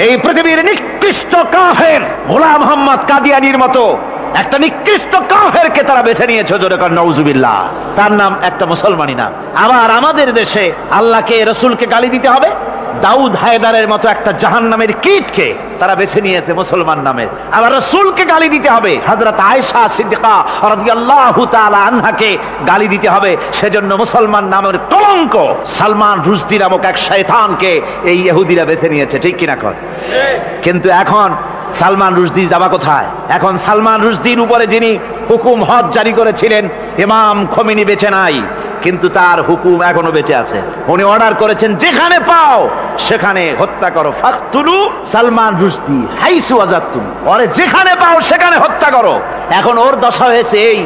এই পৃথিবীর নিকৃষ্ট কাফের গোলাম মোহাম্মদ কাদিয়ানির মতো একটা নিকৃষ্ট কাফেরকে তারা বেছে নিয়েছে, জোরে কর নাউজুবিল্লাহ। তার নাম একটা মুসলমানই নাম। আবার আমাদের দেশে আল্লাহকে, রসুলকে গালি দিতে হবে, দাউদ হায়দারের মতো একটা জাহান্নামের কীটকে তারা বেছে নিয়েছে মুসলমান নামে। আবার রাসূলকে গালি দিতে হবে, হযরত আয়েশা সিদ্দিকা রাদিয়াল্লাহু তাআলা আনহাকে গালি দিতে হবে, সেজন্য মুসলমান নামের কলঙ্ক সালমান রুশদি নামক এক শয়তানকে এই ইহুদিরা বেছে নিয়েছে, ঠিক কিনা কর? কিন্তু এখন সালমান রুশদি যাবা কোথায়? এখন সালমান রুশদির উপরে যিনি হুকুম হজ জারি করেছিলেন, ইমাম খোমেনি বেঁচে নাই, কিন্তু তার হুকুম এখনো বেঁচে আছে। উনি অর্ডার করেছেন, যেখানে পাও সেখানে হত্যা করো, ফাকতুলু সালমান রুশদি হাইসু ওয়াজাদতুম, ওরে যেখানে পাও সেখানে হত্যা করো। এখন ওর দশা হয়েছে এই,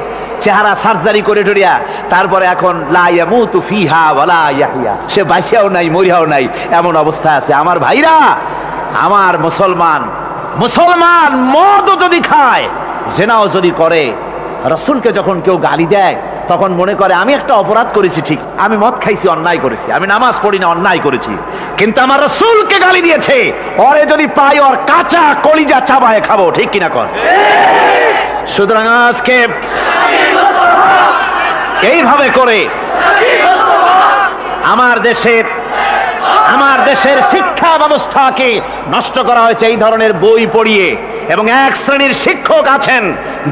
চেহারা সার্জারি করে টরিয়া, তারপরে এখন লা ইয়ামুতু ফিহা ওয়ালা ইয়াহইয়া, সে বাঁচিয়াও নাই মরিয়াও নাই, এমন অবস্থা আছে। আমার ভাইরা, আমার মুসলমান মদও যদি খায়, জেনাও যদি করে, রাসূলকে যখন কেউ গালি দেয়, তখন মনে করে আমি একটা অপরাধ করেছি, ঠিক, আমি মদ খাইছি, অন্যায় করেছি, আমি নামাজ পড়ি না, অন্যায় করেছি, কিন্তু আমার রাসূলকে গালি দিয়েছে, ওরে যদি পাই ওর কাঁচা কলিজা চাবায় খাবো, ঠিক কিনা কর। সুতরাং আজকে এইভাবে করে আমার দেশের শিক্ষা ব্যবস্থাকে নষ্ট করা হয়েছে এই ধরনের বই পড়িয়ে। এবং এক শ্রেণীর শিক্ষক আছেন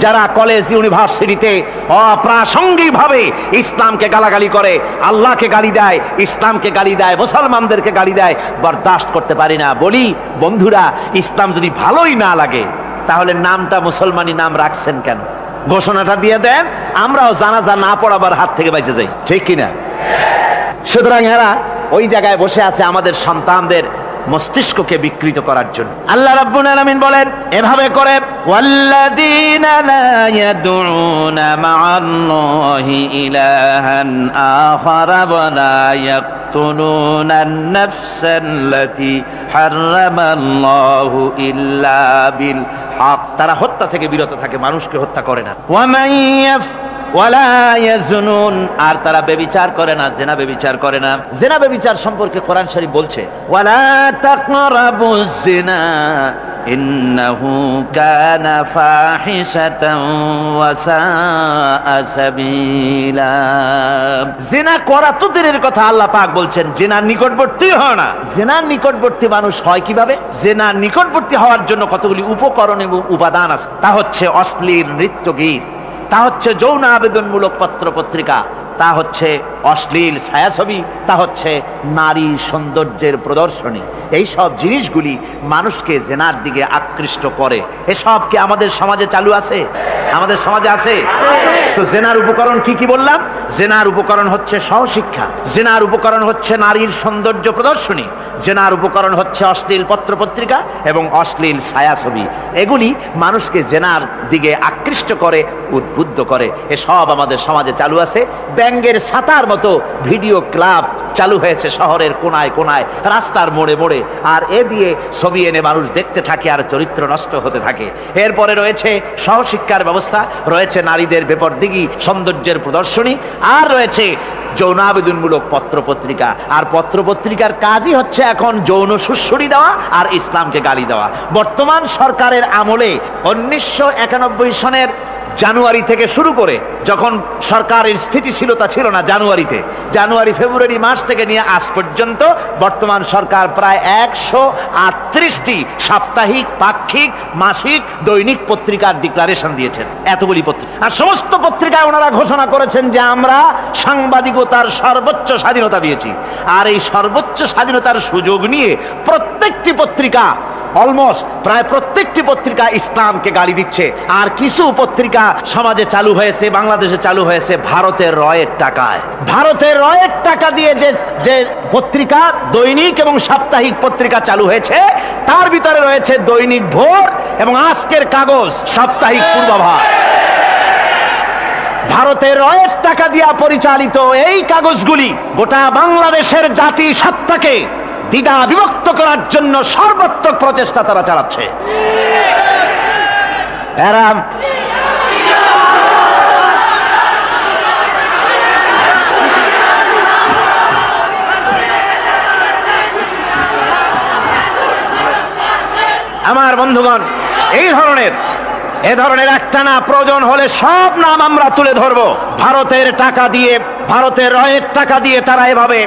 যারা কলেজ ইউনিভার্সিটিতে অপ্রাসঙ্গিকভাবে ইসলামকে গালাগালি করে, আল্লাহকে গালি দেয়, ইসলামকে গালি দেয়, মুসলমানদেরকে গালি দেয়। বরদাস্ত করতে পারি না। বলি বন্ধুরা, ইসলাম যদি ভালোই না লাগে তাহলে নামটা মুসলমানি নাম রাখছেন কেন? ঘোষণাটা দিয়ে দেন, আমরাও জানাজা না পড়াবার হাত থেকে বেঁচে যাই, ঠিক কিনা? সুতরাং এরা ওই জায়গায় বসে আছে আমাদের সন্তানদের মস্তিষ্ককে বিকৃত করার জন্য। আল্লাহ রাব্বুল আলামিন বলেন এভাবে করে, ওয়াল্লাযীনা লা ইয়াদউনা মা'আল্লাহি ইলাহান আখারা ওয়া লা ইয়াকতুলুনা আন-নাফসাল্লাতী হারামাল্লাহু ইল্লা বিল হক। তারা হত্যা থেকে বিরত থাকে, মানুষকে হত্যা করে না। ওয়া মান ওয়ালা ইয়াজনুন, আর তারা ব্যভিচার করে না, জিনা ব্যভিচার করে না। জিনা ব্যভিচার সম্পর্কে কোরআন শরীফ বলছে, ওয়ালা তাকরাবুজ জিনা ইন্নাহু কানা ফাহিশাতান ওয়া সাআ সাবিলা। জিনা করা তো দূরের কথা, আল্লাহ পাক বলছেন জিনার নিকটবর্তী হয় না। জিনার নিকটবর্তী মানুষ হয় কিভাবে? জিনার নিকটবর্তী হওয়ার জন্য কতগুলি উপকরণ এবং উপাদান আছে। তা হচ্ছে অশ্লীল নৃত্য গীত, তা হচ্ছে যৌন আবেদনমূলক পত্র পত্রিকা, তা হচ্ছে অশ্লীল ছায়াছবি, তা হচ্ছে নারী সৌন্দর্যের প্রদর্শনী। এই সব জিনিসগুলি মানুষকে জেনার দিকে আকৃষ্ট করে। এসব কি আমাদের সমাজে চালু আছে? আমাদের সমাজে আছে? তো জেনার উপকরণ কি কি বললাম? জেনার উপকরণ হচ্ছে সহশিক্ষা, জেনার উপকরণ হচ্ছে নারীর সৌন্দর্য প্রদর্শনী, জেনার উপকরণ হচ্ছে অশ্লীল পত্র পত্রিকা এবং অশ্লীল ছায়াছবি। এগুলি মানুষকে জেনার দিকে আকৃষ্ট করে, উদ্বুদ্ধ করে। এসব আমাদের সমাজে চালু আছে। ব্যাঙ্গের ছাতার মতো ভিডিও ক্লাব চালু হয়েছে শহরের কোনায় কোনায়, রাস্তার মোড়ে মোড়ে, আর এ দিয়ে ছবি এনে মানুষ দেখতে থাকে আর চরিত্র নষ্ট হতে থাকে। এরপরে রয়েছে সহশিক্ষার ব্যবস্থা, রয়েছে নারীদের বেপরদিগি সৌন্দর্যের প্রদর্শনী, আর রয়েছে যৌনাবেদনমূলক পত্র পত্রিকা। আর পত্র পত্রিকার কাজই হচ্ছে এখন যৌন সুশ্রুতি দেওয়া আর ইসলামকে গালি দেওয়া। বর্তমান সরকারের আমলে 1991 সনের জানুয়ারি থেকে শুরু করে, যখন সরকারের স্থিতিশীলতা ছিল না, জানুয়ারি ফেব্রুয়ারি মাস থেকে নিয়ে আজ পর্যন্ত বর্তমান সরকার প্রায় 138টি সাপ্তাহিক, পাক্ষিক, মাসিক, দৈনিক পত্রিকার ডিক্লারেশন দিয়েছেন। এতগুলি পত্রিকা, আর সমস্ত পত্রিকায় ওনারা ঘোষণা করেছেন যে আমরা সাংবাদিকতার সর্বোচ্চ স্বাধীনতা দিয়েছি। আর এই সর্বোচ্চ স্বাধীনতার সুযোগ নিয়ে প্রত্যেকটি পত্রিকা, অলমোস্ট প্রায় প্রত্যেকটি পত্রিকা ইসলামকে গালি দিচ্ছে। আর কিছু পত্রিকা সমাজে চালু হয়েছে, বাংলাদেশে চালু হয়েছে ভারতের রয়ের টাকায়। ভারতের রয়ের টাকা দিয়ে যে পত্রিকা, দৈনিক এবং সাপ্তাহিক পত্রিকা চালু হয়েছে, তার ভিতরে রয়েছে দৈনিক ভোর এবং আজকের কাগজ, সাপ্তাহিক পূর্বাভাস। ভারতের রয়ের টাকা দিয়া পরিচালিত এই কাগজগুলি গোটা বাংলাদেশের জাতি সত্তাকে দ্বিধা বিভক্ত করার জন্য সর্বাত্মক প্রচেষ্টা তারা চালাচ্ছে। এরা আমার বন্ধুগণ, এ ধরনের একটা না, প্রয়োজন হলে সব নাম আমরা তুলে ধরবো। ভারতের টাকা দিয়ে, ভারতের রয়ের টাকা দিয়ে তারা এভাবে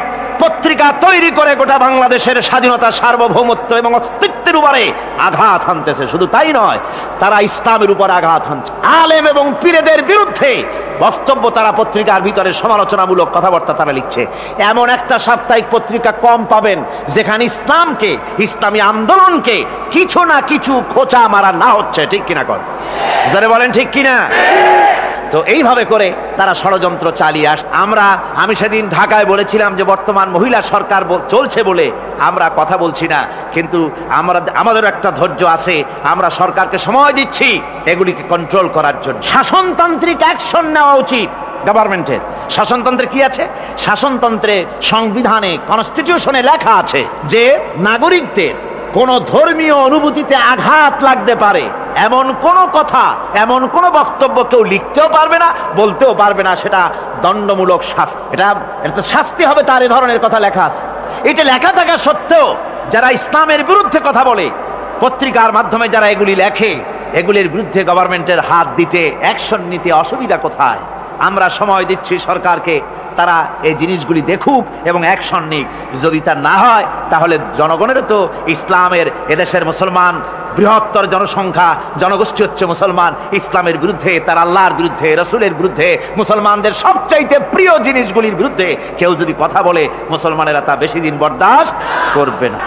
পত্রিকা তৈরি করে গোটা বাংলাদেশের স্বাধীনতা, সার্বভৌমত্ব এবং অস্তিত্বের উপরে আঘাত হানতেছে। শুধু তাই নয়, তারা ইসলামের উপর আঘাত হানছে। আলেম এবং পীরদের বিরুদ্ধে বক্তব্য তারা পত্রিকার ভিতরে সমালোচনামূলক কথাবার্তা তারা লিখছে। এমন একটা সাপ্তাহিক পত্রিকা কম পাবেন যেখানে ইসলামকে, ইসলামী আন্দোলনকে কিছু না কিছু খোঁচা মারা না হচ্ছে, ঠিক কিনা? কর যারা বলেন ঠিক কিনা? তো এইভাবে করে তারা ষড়যন্ত্র চালিয়ে আমি সেদিন ঢাকায় বলেছিলাম যে বর্তমান মহিলা সরকার চলছে বলে আমরা কথা বলছি না, কিন্তু আমাদের একটা ধৈর্য আছে। আমরা সরকারকে সময় দিচ্ছি এগুলিকে কন্ট্রোল করার জন্য। শাসনতান্ত্রিক অ্যাকশন নেওয়া উচিত গভর্নমেন্টের। শাসনতন্ত্রে কি আছে? শাসনতন্ত্রে, সংবিধানে, কনস্টিটিউশনে লেখা আছে যে নাগরিকদের কোন ধর্মীয় অনুভূতিতে আঘাত লাগতে পারে এমন কোন কথা, এমন কোন বক্তব্য কেউ লিখতেও পারবে না, বলতেও পারবে না, সেটা দণ্ডমূলক শাস্তি। এটা শাস্তি হবে তার এ ধরনের কথা লেখা আছে। এটা লেখা থাকা সত্ত্বেও যারা ইসলামের বিরুদ্ধে কথা বলে, পত্রিকার মাধ্যমে যারা এগুলি লেখে, এগুলির বিরুদ্ধে গভর্নমেন্টের হাত দিতে, অ্যাকশন নিতে অসুবিধা কোথায়? আমরা সময় দিচ্ছি সরকারকে, তারা এই জিনিসগুলি দেখুক এবং অ্যাকশন নিক। যদি তা না হয় তাহলে জনগণেরও তো ইসলামের, এদেশের মুসলমান বৃহত্তর জনসংখ্যা, জনগোষ্ঠী হচ্ছে মুসলমান, ইসলামের বিরুদ্ধে, তার আল্লাহর বিরুদ্ধে, রসুলের বিরুদ্ধে, মুসলমানদের সবচাইতে প্রিয় জিনিসগুলির বিরুদ্ধে কেউ যদি কথা বলে, মুসলমানেরা তা বেশি দিন বরদাস্ত করবে না।